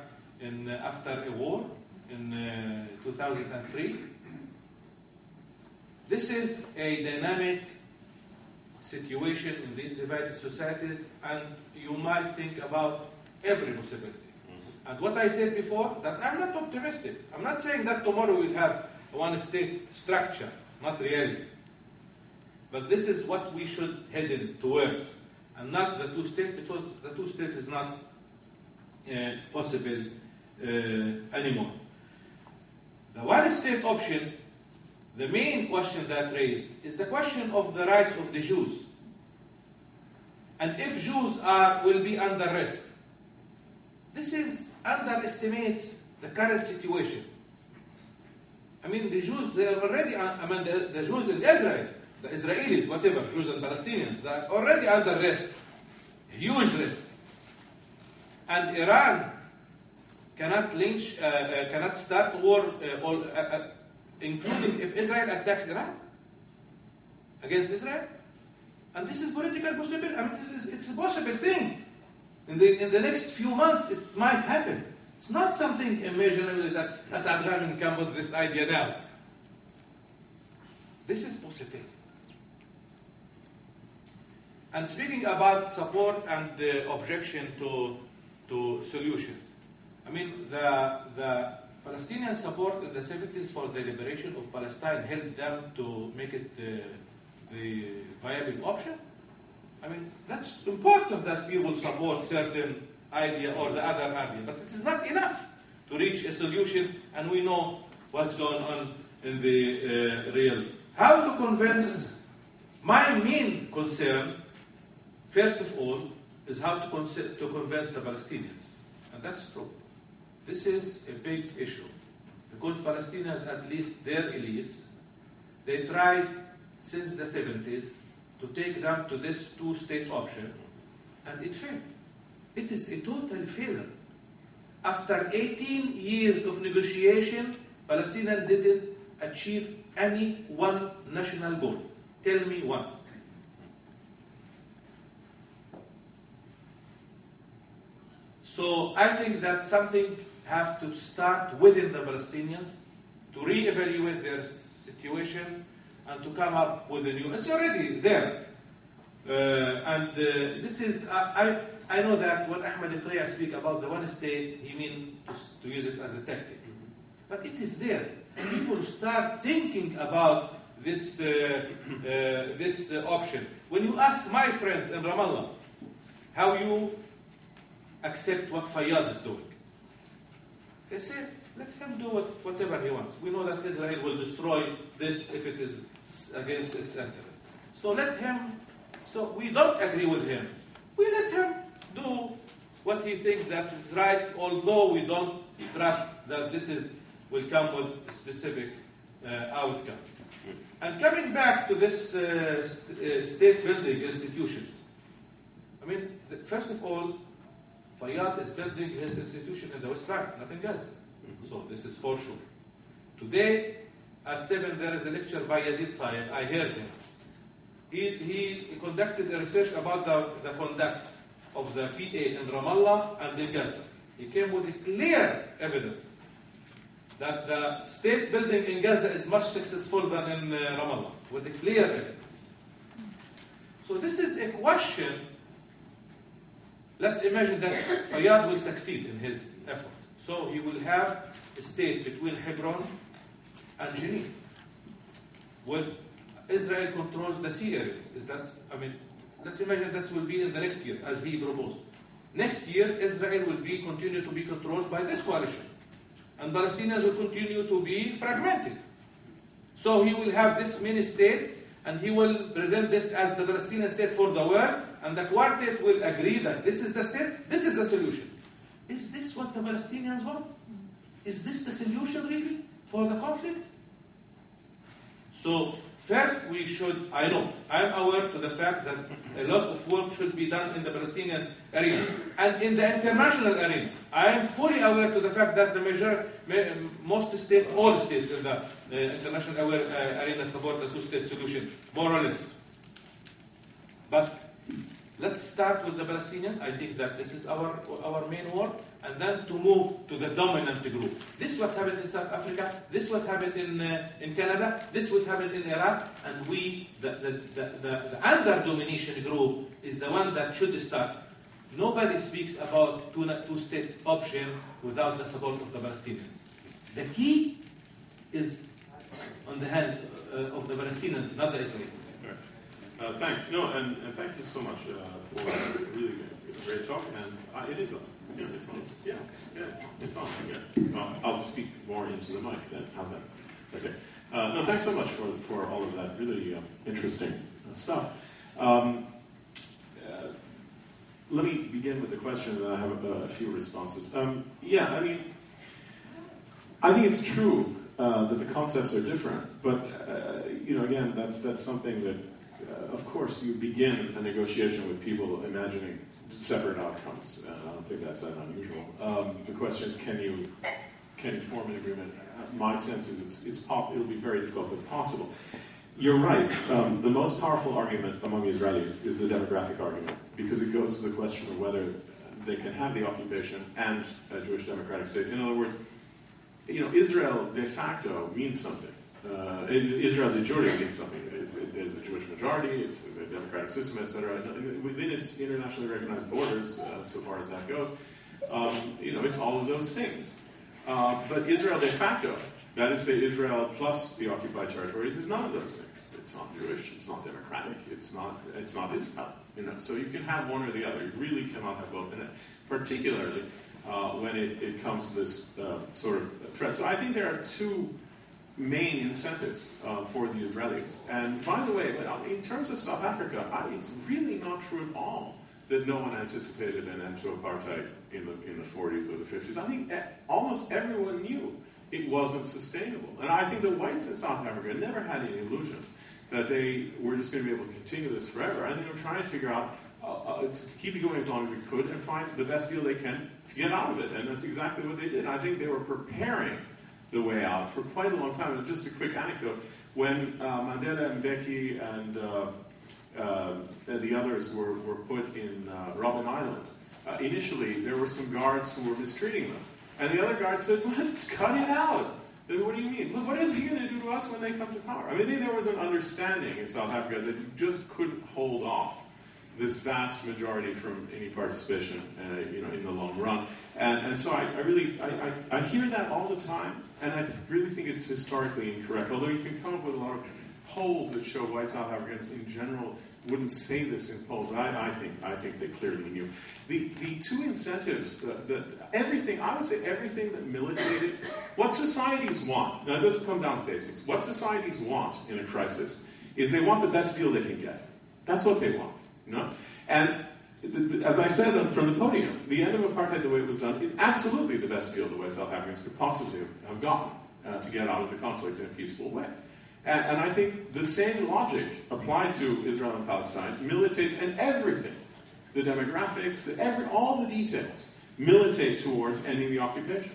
after a war in 2003? This is a dynamic situation in these divided societies, and you might think about every possibility. And what I said before, that I'm not optimistic. I'm not saying that tomorrow we'll have a one-state structure, not reality. But this is what we should head in towards, and not the two-state, because the two-state is not possible anymore. The one-state option, the main question that raised is the question of the rights of the Jews. And if Jews will be under risk. This underestimates the current situation. I mean, the Jews, they are already, the Jews in Israel, the Israelis, whatever, Jews and Palestinians, they are already under risk, huge risk. And Iran cannot start war including if Israel attacks Iran against Israel. And this is political possible. I mean, it's a possible thing. In the next few months, it might happen. It's not something imaginable that Assad Ghanem comes with this idea now. This is possible. And speaking about support and objection to solutions, I mean, the Palestinian support in the 70s for the liberation of Palestine helped them to make it the viable option. I mean, that's important that people support certain idea or the other idea, but it is not enough to reach a solution, and we know what's going on in the real. How to convince? My main concern, first of all, is how to convince the Palestinians, and that's true. This is a big issue, because Palestinians, at least their elites, they tried since the 70s to take them to this two-state option, and it failed. It is a total failure. After 18 years of negotiation, Palestinians didn't achieve any one national goal. Tell me one. So I think that something has to start within the Palestinians to reevaluate their situation and to come up with a new. It's already there, this is. I know that when Ahmed Iqriya speak about the one state, he means to use it as a tactic, but it is there. And people start thinking about this option. When you ask my friends in Ramallah how you accept what Fayyad is doing, they say, let him do whatever he wants. We know that Israel will destroy this if it is against its interest. So let him, so we don't agree with him. We let him do what he thinks that is right, although we don't trust that will come with a specific outcome. And coming back to this state-building institutions, I mean, first of all, Fayyad is building his institution in the West Bank, not in Gaza. So this is for sure. Today, at 7, there is a lecture by Yazid Sayed. I heard him. He conducted a research about the conduct of the PA in Ramallah and in Gaza. He came with a clear evidence that the state building in Gaza is much successful than in Ramallah, with a clear evidence. So this is a question. Let's imagine that Fayyad will succeed in his effort. So he will have a state between Hebron and Jenin, with Israel controls the sea areas. Let's imagine that will be in the next year, as he proposed. Next year, Israel will continue to be controlled by this coalition, and Palestinians will continue to be fragmented. So he will have this mini state, and he will present this as the Palestinian state for the world, and the quartet will agree that this is the state, this is the solution. Is this what the Palestinians want? Is this the solution really for the conflict? So first we should, I'm aware to the fact that a lot of work should be done in the Palestinian arena and in the international arena. I am fully aware to the fact that most states, all states in the international arena support the two-state solution, more or less. But let's start with the Palestinian. I think that this is our main work, and then to move to the dominant group. This is what happened in South Africa. This is what happened in Canada. This is what happened in Iraq. And the under-domination group is the one that should start. Nobody speaks about two-state option without the support of the Palestinians. The key is on the hands of the Palestinians, not the Israelis. Thanks. No, and thank you so much for a really great talk. And it is on. Yeah, it's on. Yeah, it's on. Yeah. I'll speak more into the mic then. How's that? Okay. No, thanks so much for all of that really interesting stuff. Let me begin with the question, and then I have a few responses. I think it's true that the concepts are different, but again, that's something that. Of course, you begin a negotiation with people imagining separate outcomes. I don't think that's that unusual. The question is, can can form an agreement. My sense is it'll be very difficult, but possible. You're right. The most powerful argument among Israelis is the demographic argument, because it goes to the question of whether they can have the occupation and a Jewish democratic state. In other words, Israel de facto means something. Israel de jure means something. There's a Jewish majority, it's a democratic system, etc. Within its internationally recognized borders, so far as that goes, it's all of those things. But Israel de facto, that is, say, Israel plus the occupied territories, is none of those things. It's not Jewish, it's not democratic, it's not Israel. So you can have one or the other. You really cannot have both in it, particularly when it comes to this sort of threat. So I think there are two main incentives for the Israelis. And by the way, in terms of South Africa, it's really not true at all that no one anticipated an end to apartheid in the 40s or the 50s. I think almost everyone knew it wasn't sustainable. And I think the whites in South Africa never had any illusions that they were just going to be able to continue this forever. And they were trying to figure out to keep it going as long as it could and find the best deal they can to get out of it. And that's exactly what they did. I think they were preparing the way out for quite a long time. And just a quick anecdote, when Mandela and Mbeki and the others were put in Robben Island, initially there were some guards who were mistreating them. And the other guard said, let's cut it out. What do you mean? What are they going to do to us when they come to power? I mean, there was an understanding in South Africa that you just couldn't hold off this vast majority from any participation, in the long run. And so I hear that all the time, and I really think it's historically incorrect. Although you can come up with a lot of polls that show white South Africans in general wouldn't say this in polls, but I think they clearly knew. The two incentives, everything, I would say everything that militated, what societies want, now this comes down to basics, what societies want in a crisis is they want the best deal they can get. That's what they want, And as I said from the podium, the end of apartheid, the way it was done, is absolutely the best deal the way South Africans could possibly have gotten to get out of the conflict in a peaceful way. And I think the same logic applied to Israel and Palestine militates, and everything, the demographics, all the details, militate towards ending the occupation.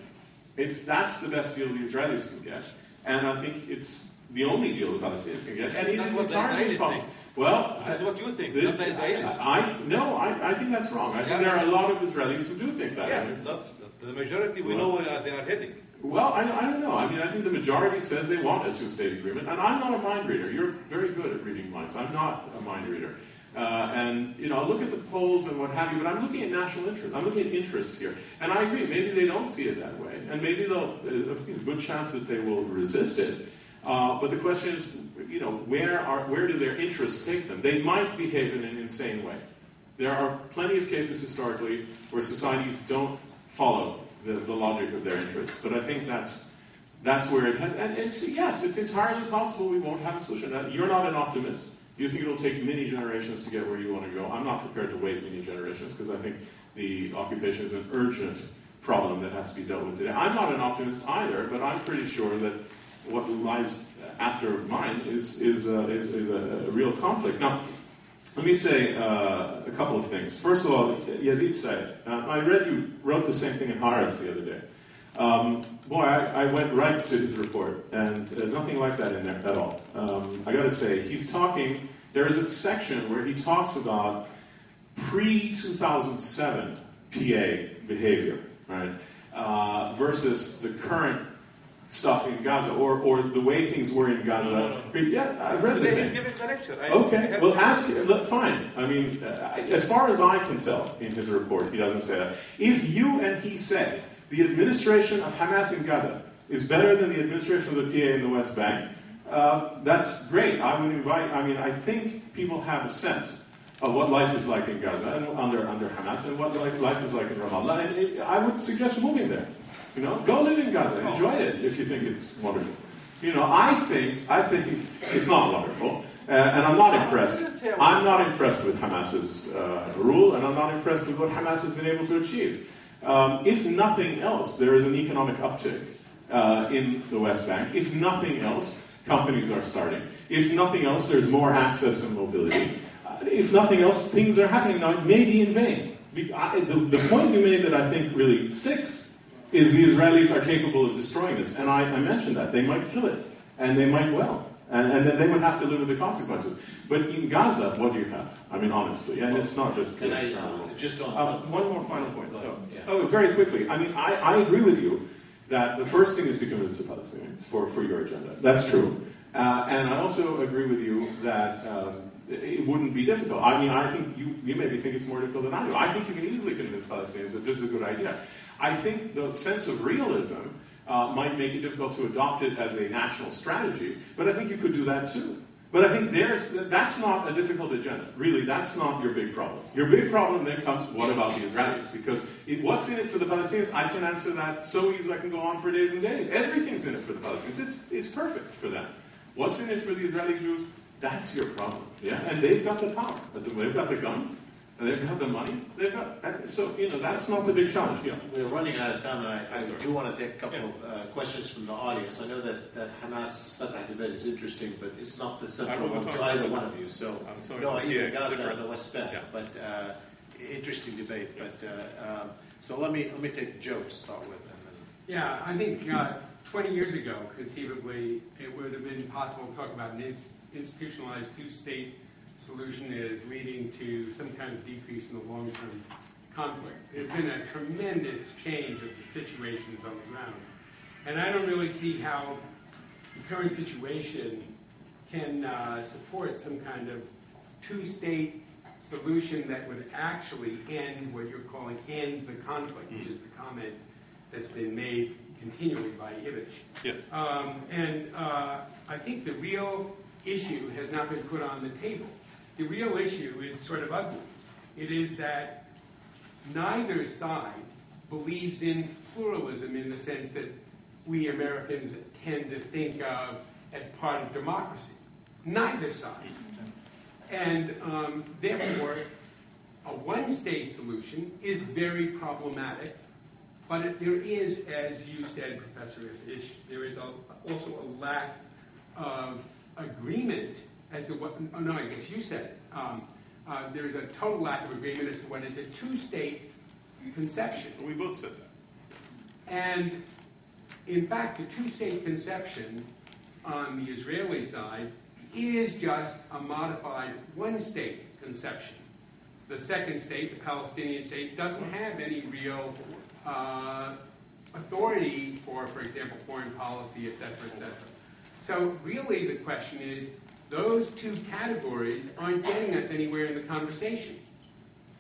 That's the best deal the Israelis can get, and I think it's the only deal the Palestinians can get, and it is entirely possible. Well, that's what you think, not the Israelis. I think that's wrong. I think there are a lot of Israelis who do think that. Yes, that's the majority. We know where they are heading. Well, I don't know. I mean, I think the majority says they want a two-state agreement, and I'm not a mind reader. You're very good at reading minds. I'm not a mind reader. And I look at the polls and what have you, but I'm looking at national interest. I'm looking at interests here. And I agree, maybe they don't see it that way, and maybe there's a good chance that they will resist it. But the question is, where do their interests take them? They might behave in an insane way. There are plenty of cases historically where societies don't follow the logic of their interests. But I think that's where it has. And so yes, it's entirely possible we won't have a solution. You're not an optimist. You think it'll take many generations to get where you want to go. I'm not prepared to wait many generations because I think the occupation is an urgent problem that has to be dealt with today. I'm not an optimist either, but I'm pretty sure that what lies after mine is a real conflict. Now, let me say a couple of things. First of all, Yazid said, I read you wrote the same thing in Haaretz the other day. I went right to his report, and there's nothing like that in there at all. I got to say, there is a section where he talks about pre-2007 PA behavior, right, versus the current stuff in Gaza, or the way things were in Gaza. No. Yeah, I've read it. He's giving the lecture. Okay, well, fine. I mean, as far as I can tell in his report, he doesn't say that. If you and he say the administration of Hamas in Gaza is better than the administration of the PA in the West Bank, that's great. I think people have a sense of what life is like in Gaza and under Hamas, and what life is like in Ramallah. And I would suggest moving there. Go live in Gaza, enjoy it if you think it's wonderful. I think it's not wonderful, and I'm not impressed. I'm not impressed with Hamas's rule, and I'm not impressed with what Hamas has been able to achieve. If nothing else, there is an economic uptick in the West Bank. If nothing else, companies are starting. If nothing else, there's more access and mobility. If nothing else, things are happening now, maybe in vain. The point you made that I think really sticks is the Israelis are capable of destroying this. And I mentioned that. They might kill it, and they might well. And then they would have to live with the consequences. But in Gaza, what do you have? I mean, honestly, and it's not just... Can I just on... one more final point. Very quickly. I mean, I agree with you that the first thing is to convince the Palestinians for your agenda. That's true. And I also agree with you that it wouldn't be difficult. I mean, I think you maybe think it's more difficult than I do. I think you can easily convince Palestinians that this is a good idea. I think the sense of realism might make it difficult to adopt it as a national strategy, but I think you could do that too. But I think that's not a difficult agenda. Really, that's not your big problem. Your big problem then comes, what about the Israelis? Because what's in it for the Palestinians? I can answer that so easily I can go on for days and days. Everything's in it for the Palestinians. It's perfect for them. What's in it for the Israeli Jews? That's your problem. Yeah? And they've got the power. They've got the guns. And they've got the money. They've got... So, that's not the big challenge. Yeah. We're running out of time, and I do want to take a couple of questions from the audience. I know that Hamas Fatah debate is interesting, but it's not the central one to either one of you. So, either Gaza or the West Bank. Yeah. But interesting debate. But so let me take Joe to start with. Yeah, I think 20 years ago, conceivably, it would have been possible to talk about an institutionalized two-state solution is leading to some kind of decrease in the long-term conflict. There's been a tremendous change of the situations on the ground. And I don't really see how the current situation can support some kind of two-state solution that would actually end what you're calling end the conflict, which is the comment that's been made continually by Ibish. Yes. I think the real issue has not been put on the table. The real issue is sort of ugly. It is that neither side believes in pluralism in the sense that we Americans tend to think of as part of democracy. Neither side. And therefore, a one-state solution is very problematic. But there is, as you said, Professor Ibish, there is also a lack of agreement as to what, I guess you said it. There's a total lack of agreement as to what is a two-state conception. We both said that. And in fact, the two-state conception on the Israeli side is just a modified one-state conception. The second state, the Palestinian state, doesn't have any real authority for example, foreign policy, et cetera, et cetera. So really the question is, those two categories aren't getting us anywhere in the conversation.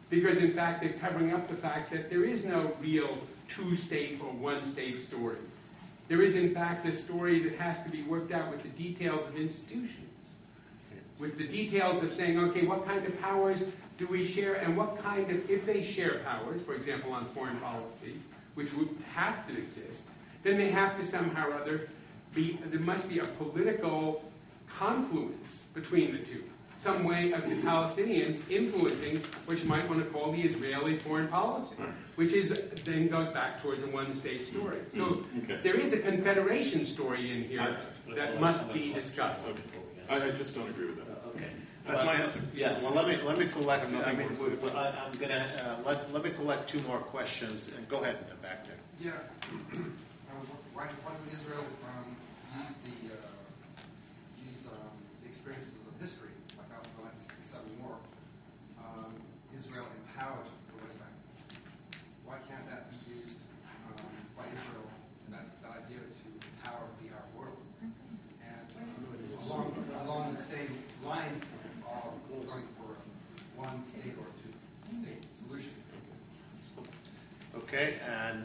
Because in fact, they're covering up the fact that there is no real two-state or one-state story. There is in fact a story that has to be worked out with the details of institutions. With the details of saying, okay, what kind of powers do we share, and what kind of, if they share powers, for example, on foreign policy, which would have to exist, then they have to somehow or other there must be a political confluence between the two. Some way of the Palestinians influencing what you might want to call the Israeli foreign policy, which then goes back towards a one-state story. So there is a confederation story in here that must be discussed. I just don't agree with that. Okay. That's my answer. Yeah. Well, let me collect. I'm gonna let me collect two more questions. And go ahead, back there. Yeah. Why would Israel use the experiences of history, like after the 1967 war? Israel empowered the West Bank. Why can't that be used by Israel and that idea to empower the Arab world? And along the same lines of going for one state or two-state solution. Okay, and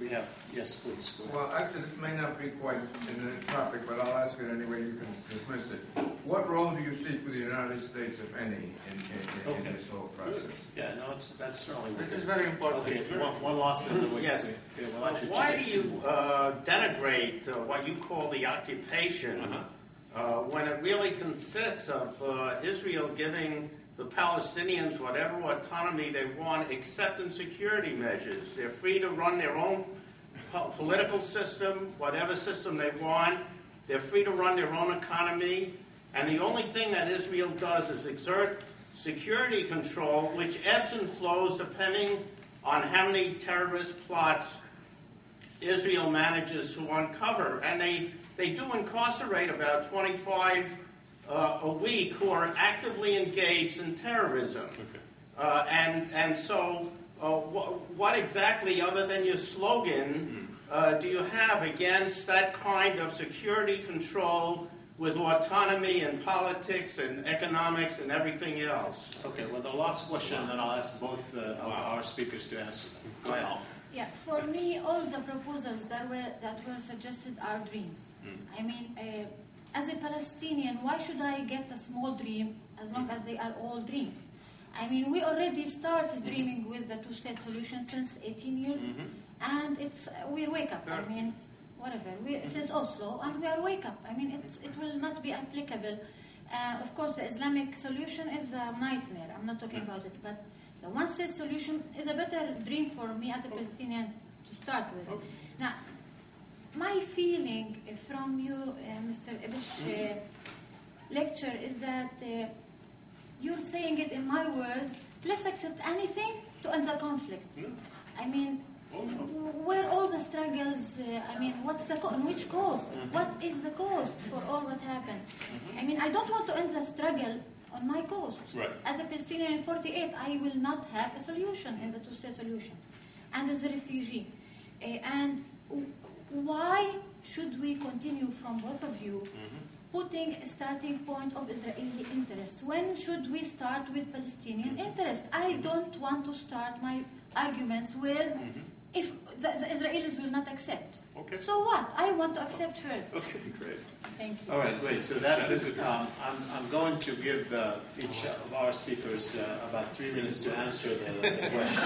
we have, yes, please. Go ahead. Well, actually, this may not be quite in the topic, but I'll ask it anyway. You can dismiss it. What role do you see for the United States, if any, in this whole process? Yeah, no, that's certainly. This is very important. Okay, one last thing. Yes. Why do you denigrate what you call the occupation when it really consists of Israel giving the Palestinians whatever autonomy they want, except in security measures? They're free to run their own political system, whatever system they want. They're free to run their own economy. And the only thing that Israel does is exert security control, which ebbs and flows depending on how many terrorist plots Israel manages to uncover. And they do incarcerate about 25 a week who are actively engaged in terrorism. And so what exactly, other than your slogan, do you have against that kind of security control with autonomy and politics and economics and everything else? Okay, well, the last question, and then I'll ask both our speakers to answer them. Go ahead. Yeah, for me, all the proposals that were suggested are dreams. I mean, as a Palestinian, why should I get a small dream as long as they are all dreams? I mean, we already started dreaming with the two-state solution since 18 years, and we wake up. I mean, whatever. Since Oslo, and we are wake up. I mean, it will not be applicable. Of course, the Islamic solution is a nightmare. I'm not talking about it, but the one-state solution is a better dream for me as a Palestinian to start with. Now, my feeling from you, Mr. Ibish, lecture is that you're saying it in my words, let's accept anything to end the conflict. I mean, where all the struggles, I mean, what's the on which cost? What is the cost for all what happened? I mean, I don't want to end the struggle on my coast. Right. As a Palestinian in 48, I will not have a solution in the two-state solution. And as a refugee. And why should we continue from both of you putting a starting point of Israeli interest? When should we start with Palestinian interest? I don't want to start my arguments with if the Israelis will not accept. Okay. So what? I want to accept first. Okay, great. Thank you. All right, great. So I'm going to give each of our speakers about 3 minutes to answer the questions.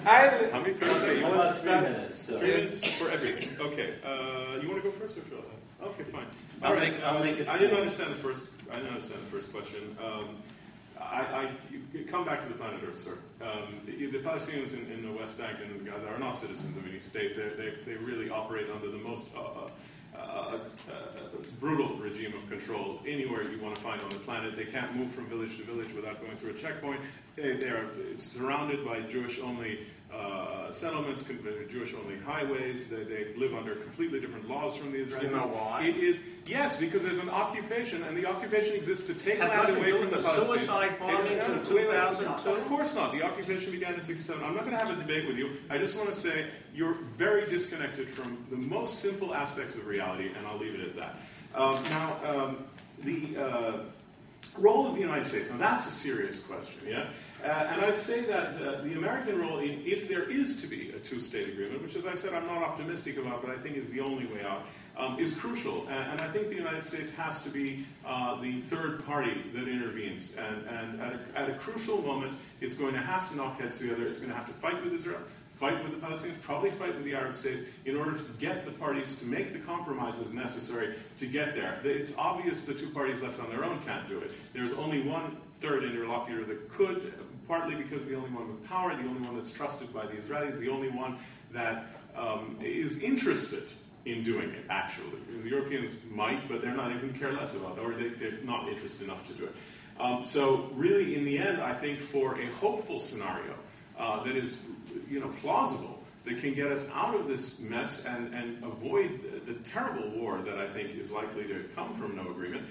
How many things? Okay, about 3 minutes. So. 3 minutes for everything. Okay. You want to go first, or should I? Okay, fine. I'll make it. I didn't understand the first. I didn't understand the first question. You come back to the planet Earth, sir. The Palestinians in the West Bank and Gaza are not citizens of any state. They really operate under the most brutal regime of control anywhere you want to find on the planet. They can't move from village to village without going through a checkpoint. They are surrounded by Jewish-only settlements, Jewish-only highways. They live under completely different laws from the Israelis. You know why? It is, yes, because there's an occupation, and the occupation exists to take land away from the Palestinians. Suicide bombings in 2002? Of course not. The occupation began in 1967. I'm not going to have a debate with you. I just want to say you're very disconnected from the most simple aspects of reality, and I'll leave it at that. The role of the United States, now that's a serious question, yeah? And I'd say that the American role, if there is to be a two-state agreement, which, as I said, I'm not optimistic about, but I think is the only way out, is crucial. And I think the United States has to be the third party that intervenes. And at a crucial moment, it's going to have to knock heads together. It's going to have to fight with Israel, fight with the Palestinians, probably fight with the Arab states in order to get the parties to make the compromises necessary to get there. It's obvious the two parties left on their own can't do it. There's only one third interlocutor that could, partly because the only one with power, the only one that's trusted by the Israelis, the only one that is interested in doing it, actually. Because the Europeans might, but they're not even care less about it, or they're not interested enough to do it. So really, in the end, I think for a hopeful scenario that is plausible, that can get us out of this mess and avoid the terrible war that I think is likely to come from no agreement,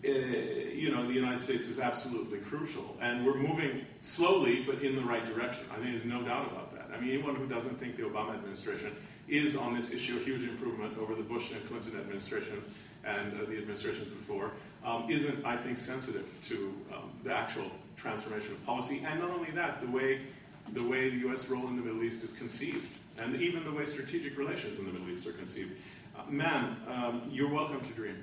the United States is absolutely crucial. And we're moving slowly, but in the right direction. I think there's no doubt about that. I mean, anyone who doesn't think the Obama administration is on this issue a huge improvement over the Bush and Clinton administrations and the administrations before, isn't, I think, sensitive to the actual transformation of policy. And not only that, the way the U.S. role in the Middle East is conceived, and even the way strategic relations in the Middle East are conceived. Ma'am, you're welcome to dream.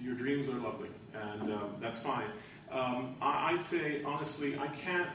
Your dreams are lovely, and that's fine. I'd say, honestly, I can't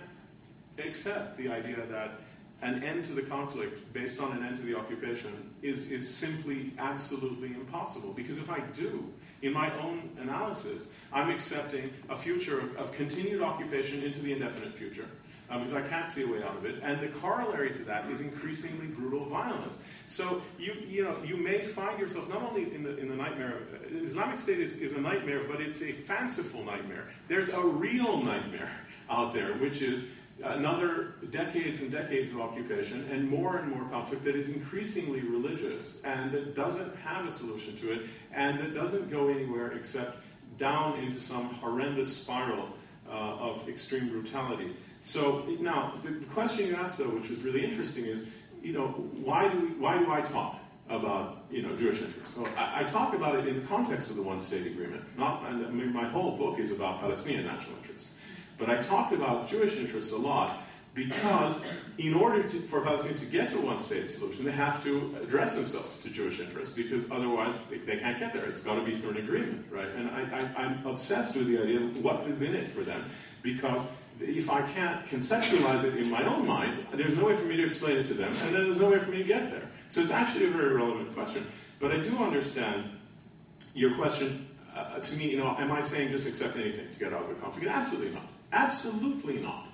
accept the idea that an end to the conflict based on an end to the occupation is simply absolutely impossible. Because if I do, in my own analysis, I'm accepting a future of continued occupation into the indefinite future. Because I can't see a way out of it, and the corollary to that is increasingly brutal violence. So you may find yourself not only in the nightmare. Islamic State is a nightmare, but it's a fanciful nightmare. There's a real nightmare out there, which is another decades and decades of occupation and more conflict that is increasingly religious and that doesn't have a solution to it and that doesn't go anywhere except down into some horrendous spiral of extreme brutality. So now, the question you asked, though, which was really interesting, is, why do I talk about, Jewish interests? So I talk about it in the context of the one-state agreement. My whole book is about Palestinian national interests. But I talked about Jewish interests a lot because in order for Palestinians to get to a one-state solution, they have to address themselves to Jewish interests because otherwise they can't get there. It's got to be through an agreement, right? And I'm obsessed with the idea of what is in it for them, because if I can't conceptualize it in my own mind, there's no way for me to explain it to them, and then there's no way for me to get there. So it's actually a very relevant question. But I do understand your question to me, am I saying just accept anything to get out of the conflict? Absolutely not. Absolutely not.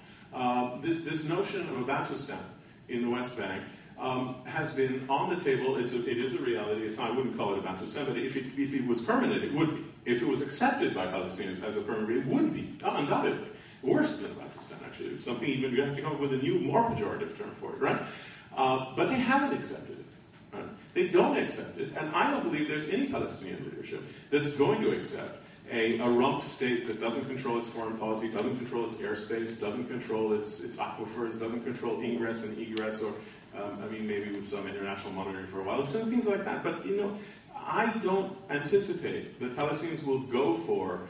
This notion of a Bantustan in the West Bank has been on the table. It is a reality. I wouldn't call it a Bantustan, but if it was permanent, it would be. If it was accepted by Palestinians as a permanent, it would be, undoubtedly. Worse than Bantustan, actually. It's something even, you have to come up with a new, more pejorative term for it, right? But they haven't accepted it. Right? They don't accept it, and I don't believe there's any Palestinian leadership that's going to accept a rump state that doesn't control its foreign policy, doesn't control its airspace, doesn't control its aquifers, doesn't control ingress and egress, or maybe with some international monitoring for a while, some things like that. But I don't anticipate that Palestinians will go for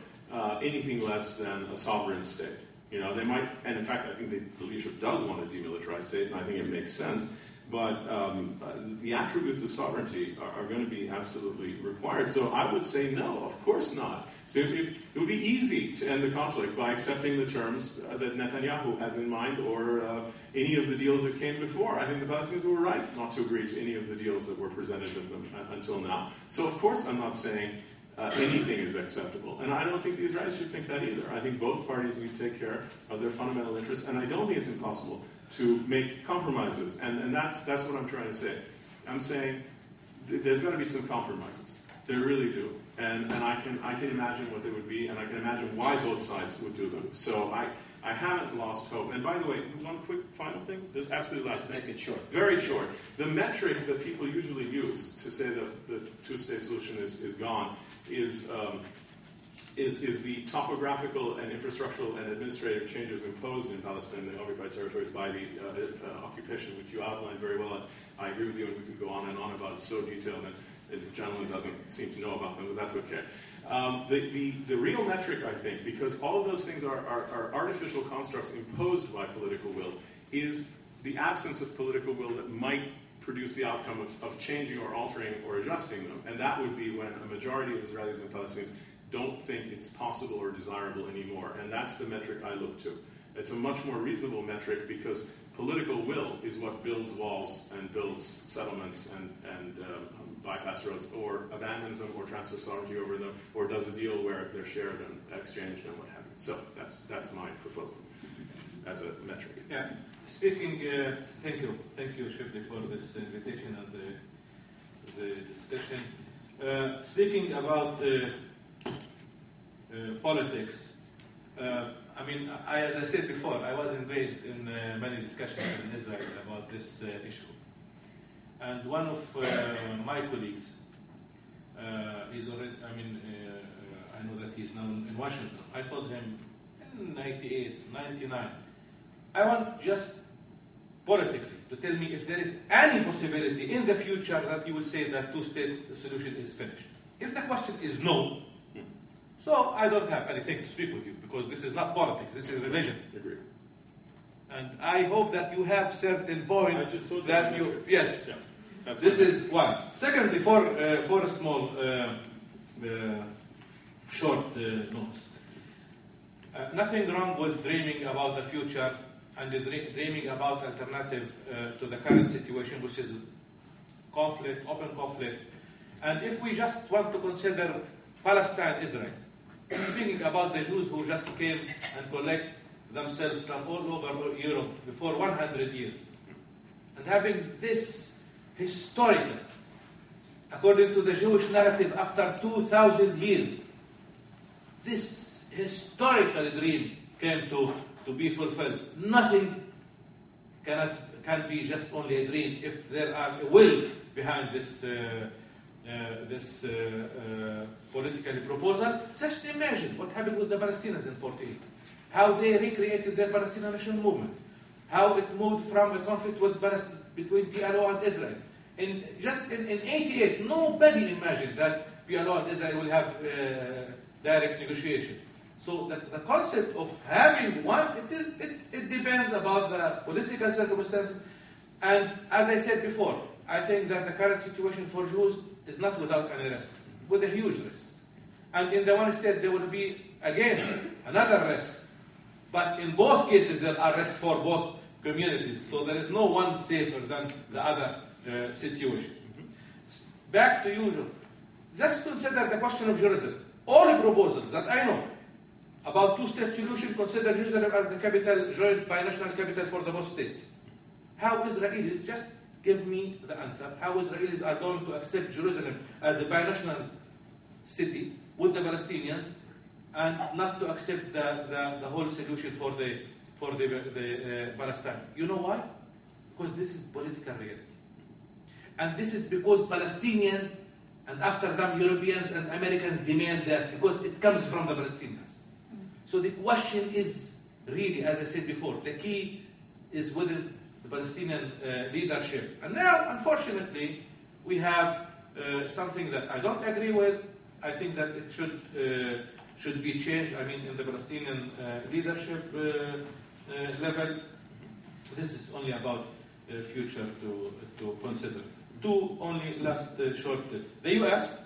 anything less than a sovereign state. They might, and in fact, I think the leadership does want a demilitarized state, and I think it makes sense. But the attributes of sovereignty are going to be absolutely required. So I would say no, of course not. So it would be easy to end the conflict by accepting the terms that Netanyahu has in mind, or any of the deals that came before. I think the Palestinians were right not to agree to any of the deals that were presented to them until now. So of course I'm not saying anything is acceptable. And I don't think the Israelis should think that either. I think both parties need to take care of their fundamental interests, and I don't think it's impossible to make compromises. And that's what I'm trying to say. I'm saying there's got to be some compromises. There really do. And I can imagine what they would be, and I can imagine why both sides would do them. So I haven't lost hope. And by the way, one quick final thing, just absolutely last thing. Make it short. Very short. The metric that people usually use to say that the two-state solution is gone is the topographical and infrastructural and administrative changes imposed in Palestine and the occupied territories by the occupation, which you outlined very well. I agree with you, and we could go on and on about it, so detailed, and the gentleman doesn't seem to know about them, but that's okay. The real metric, I think, because all of those things are artificial constructs imposed by political will, is the absence of political will that might produce the outcome of changing or altering or adjusting them. And that would be when a majority of Israelis and Palestinians don't think it's possible or desirable anymore. And that's the metric I look to. It's a much more reasonable metric because political will is what builds walls and builds settlements and bypass roads, or abandons them, or transfers sovereignty over them, or does a deal where they're shared and exchanged and what have you. So that's my proposal as a metric. Yeah. Speaking, thank you, Shibli, for this invitation and the discussion. Speaking about politics, as I said before, I was engaged in many discussions in Israel about this issue. And one of my colleagues, he's already, I know that he's now in Washington. I told him in 98, 99, I want just politically to tell me if there is any possibility in the future that you will say that two-state solution is finished. If the question is no, so I don't have anything to speak with you, because this is not politics, this is religion. Agreed. And I hope that you have certain point I just told that you. Yes. Yeah, this is one. Secondly, for small, short notes. Nothing wrong with dreaming about the future and dreaming about alternative to the current situation, which is conflict, open conflict. And if we just want to consider Palestine, Israel, speaking about the Jews who just came and collect themselves from all over Europe before 100 years, and having this historical, according to the Jewish narrative, after 2,000 years, this historical dream came to be fulfilled. Nothing can be just only a dream if there are a will behind this political proposal. Just imagine what happened with the Palestinians in 48, how they recreated their Palestinian national movement, how it moved from a conflict between PLO and Israel. In 88, nobody imagined that PLO and Israel will have direct negotiation. So the concept of having one, it depends about the political circumstances. And as I said before, I think that the current situation for Jews is not without any risks, with a huge risk. And in the one state, there will be, again, another risk. But in both cases, there are risks for both communities. So there is no one safer than the other situation. Back to you, just consider the question of Jerusalem. All the proposals that I know about two-state solution consider Jerusalem as the capital, joint binational capital for the both states. How Israelis, just give me the answer, how Israelis are going to accept Jerusalem as a binational city with the Palestinians and not to accept the whole solution for the Palestine. You know why? Because this is political reality. And this is because Palestinians and after them Europeans and Americans demand this because it comes from the Palestinians. So the question is really, as I said before, the key is within the Palestinian leadership. And now, unfortunately, we have something that I don't agree with. I think that it should be changed. I mean, in the Palestinian leadership level, this is only about future to consider. Two only last short. The U.S.,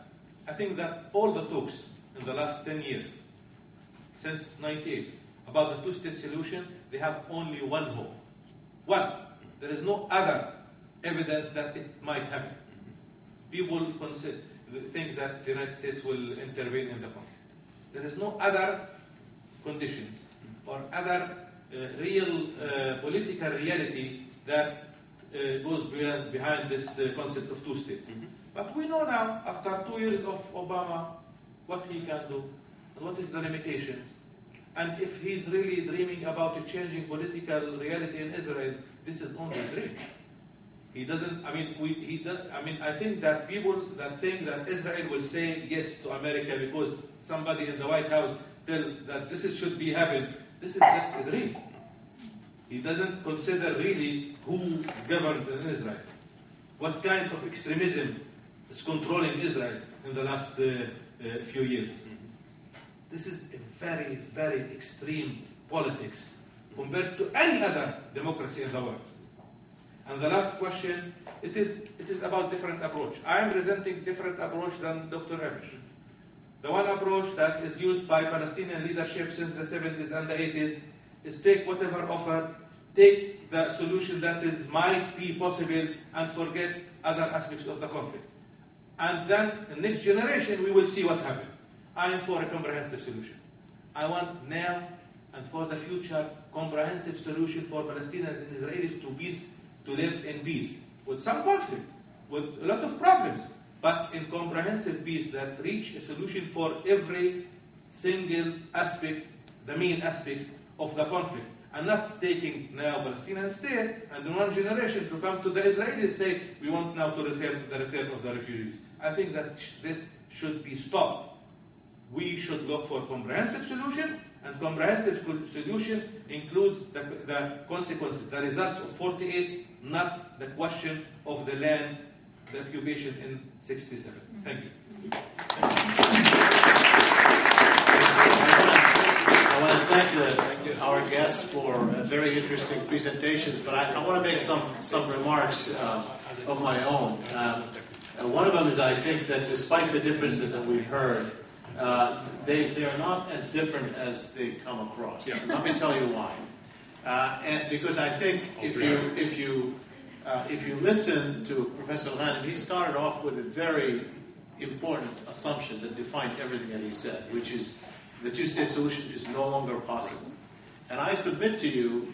I think that all the talks in the last 10 years, since 98, about the two-state solution, they have only one hope. One, there is no other evidence that it might happen. People think that the United States will intervene in the conflict. There is no other conditions or other real political reality that goes behind this concept of two states. But we know now, after 2 years of Obama, what he can do, and what is the limitations. And if he's really dreaming about a changing political reality in Israel, this is only a dream. He doesn't, I mean, I think that people that think that Israel will say yes to America because somebody in the White House tell that should be happening, this is just a dream. He doesn't consider really who governed in Israel. What kind of extremism is controlling Israel in the last few years. This is a very, very extreme politics compared to any other democracy in the world. And the last question, it is about different approach. I am presenting different approach than Dr. Ibish. The one approach that is used by Palestinian leadership since the 70s and the 80s is take whatever offer, take the solution that might be possible and forget other aspects of the conflict. And then the next generation, we will see what happens. I am for a comprehensive solution. I want now and for the future comprehensive solution for Palestinians and Israelis to live in peace, with some conflict, with a lot of problems, but in comprehensive peace that reach a solution for every single aspect, the main aspects of the conflict, and not taking now Palestinian state and in one generation to come to the Israelis say, we want now to return of the refugees. I think that this should be stopped. We should look for comprehensive solution, and comprehensive solution includes the consequences, the results of 48, not the question of the land, the occupation in 67. Thank you. I want to thank our guests for very interesting presentations, but I want to make some remarks of my own. One of them is I think that despite the differences that we've heard, they are not as different as they come across. Yeah. Let me tell you why. And because I think if you listen to Professor Ganim, he started off with a very important assumption that defined everything that he said, which is the two-state solution is no longer possible. And I submit to you,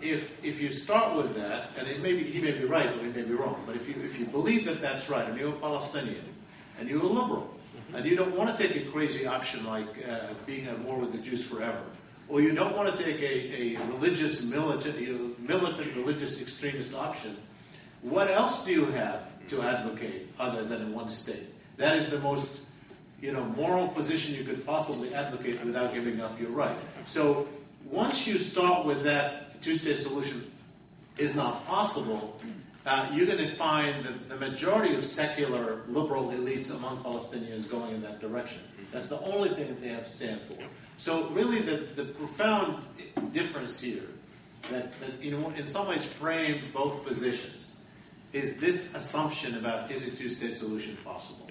if you start with that, and he may be right or he may be wrong, but if you believe that that's right, and you're a Palestinian, and you're a liberal, and you don't want to take a crazy option like being at war with the Jews forever, or you don't want to take a religious, militant religious extremist option, what else do you have to advocate other than in one state? That is the most moral position you could possibly advocate without giving up your right. So once you start with that two-state solution is not possible, you're going to find that the majority of secular liberal elites among Palestinians going in that direction. That's the only thing that they have to stand for. So really the profound difference here that in some ways framed both positions is this assumption about is a two-state solution possible.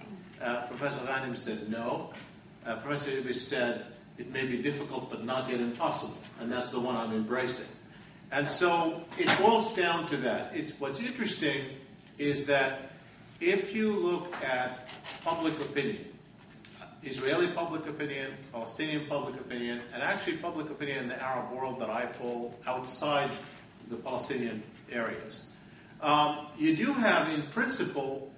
Professor Ganim said no. Professor Ibish said it may be difficult but not yet impossible, and that's the one I'm embracing. And so it boils down to that. What's interesting is that if you look at public opinion, Israeli public opinion, Palestinian public opinion, and actually public opinion in the Arab world that I polled outside the Palestinian areas, you do have, in principle,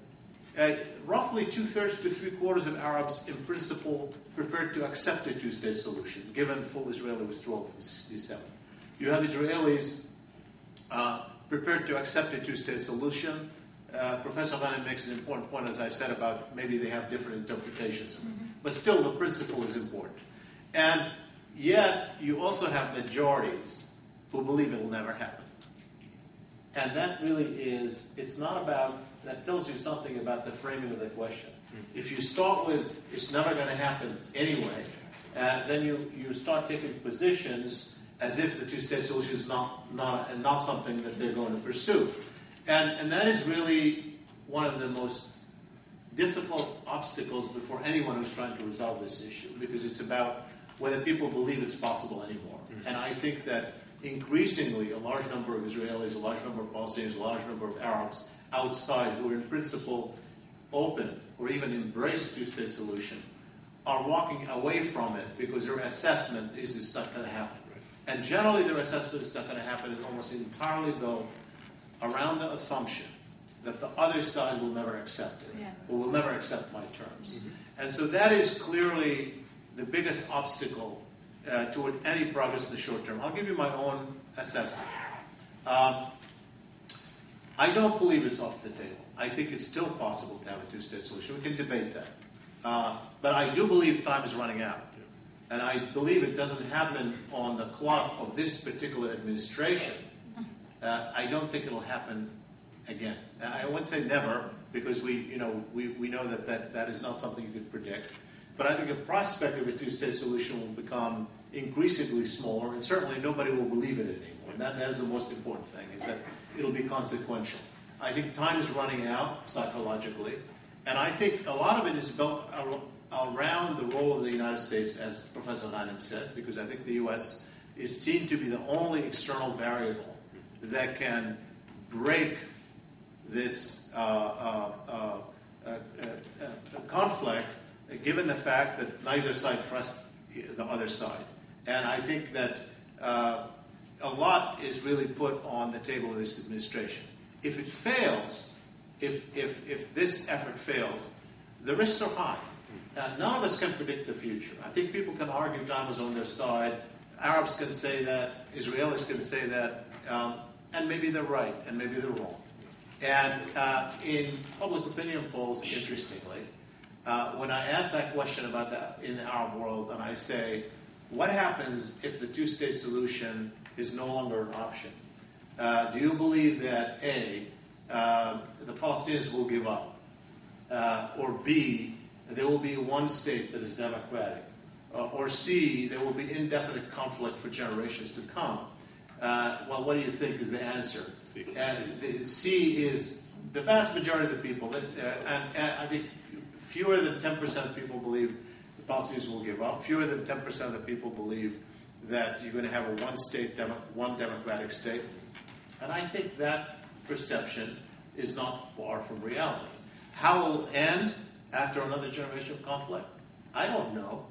roughly 2/3 to 3/4 of Arabs, in principle, prepared to accept a two-state solution, given full Israeli withdrawal from 1967. You have Israelis prepared to accept a two-state solution. Professor Ganim makes an important point, as I said, about maybe they have different interpretations of it. But still, the principle is important. And yet, you also have majorities who believe it will never happen. And that really is, it's not about, that tells you something about the framing of the question. If you start with, it's never going to happen anyway, then you start taking positions as if the two-state solution is not something that they're going to pursue. And that is really one of the most difficult obstacles before anyone who's trying to resolve this issue, because it's about whether people believe it's possible anymore. And I think that increasingly a large number of Israelis, a large number of Palestinians, a large number of Arabs outside who are in principle open or even embrace a two-state solution are walking away from it because their assessment is it's not going to happen. And generally their assessment is not going to happen is almost entirely built around the assumption that the other side will never accept it, or will never accept my terms. And so that is clearly the biggest obstacle toward any progress in the short term. I'll give you my own assessment. I don't believe it's off the table. I think it's still possible to have a two-state solution. We can debate that. But I do believe time is running out. And I believe it doesn't happen on the clock of this particular administration. I don't think it'll happen again. I wouldn't say never, because we know that is not something you could predict. But I think the prospect of a two-state solution will become increasingly smaller, and certainly nobody will believe it anymore. And that is the most important thing, is that it'll be consequential. I think time is running out psychologically, and I think a lot of it is built around the role of the United States, as Professor Ganim said, because I think the U.S. is seen to be the only external variable that can break this conflict, given the fact that neither side trusts the other side. And I think that a lot is really put on the table of this administration. If it fails, if this effort fails, the risks are high. None of us can predict the future. I think people can argue time is on their side. Arabs can say that. Israelis can say that. And maybe they're right, and maybe they're wrong. And in public opinion polls, interestingly, when I ask that question about that in the Arab world, and I say, what happens if the two-state solution is no longer an option? Do you believe that A, the Palestinians will give up, or B, there will be one state that is democratic, or C, there will be indefinite conflict for generations to come? Well, what do you think is the answer? C is the vast majority of the people, and I think fewer than 10% of people believe the Palestinians will give up. Fewer than 10% of the people believe that you're going to have a one democratic state. And I think that perception is not far from reality. How it will end after another generation of conflict? I don't know.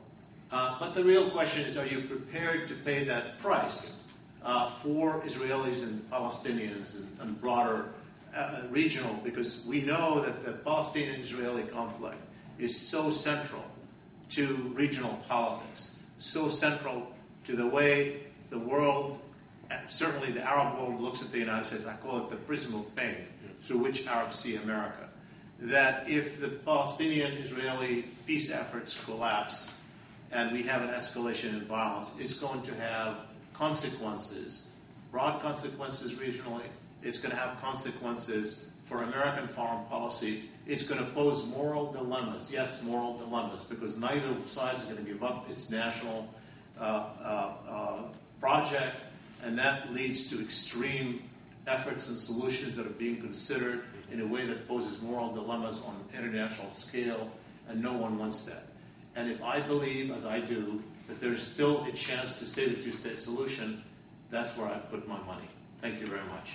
But the real question is, are you prepared to pay that price for Israelis and Palestinians and broader regional? Because we know that the Palestinian-Israeli conflict is so central to regional politics, so central to the way the world, certainly the Arab world, looks at the United States. I call it the prism of pain through which Arabs see America. That if the Palestinian-Israeli peace efforts collapse and we have an escalation in violence, it's going to have consequences, broad consequences regionally. It's going to have consequences for American foreign policy. It's going to pose moral dilemmas. Yes, moral dilemmas, because neither side is going to give up its national project, and that leads to extreme efforts and solutions that are being considered in a way that poses moral dilemmas on an international scale, and no one wants that. And if I believe, as I do, that there's still a chance to save a two-state solution, that's where I put my money. Thank you very much.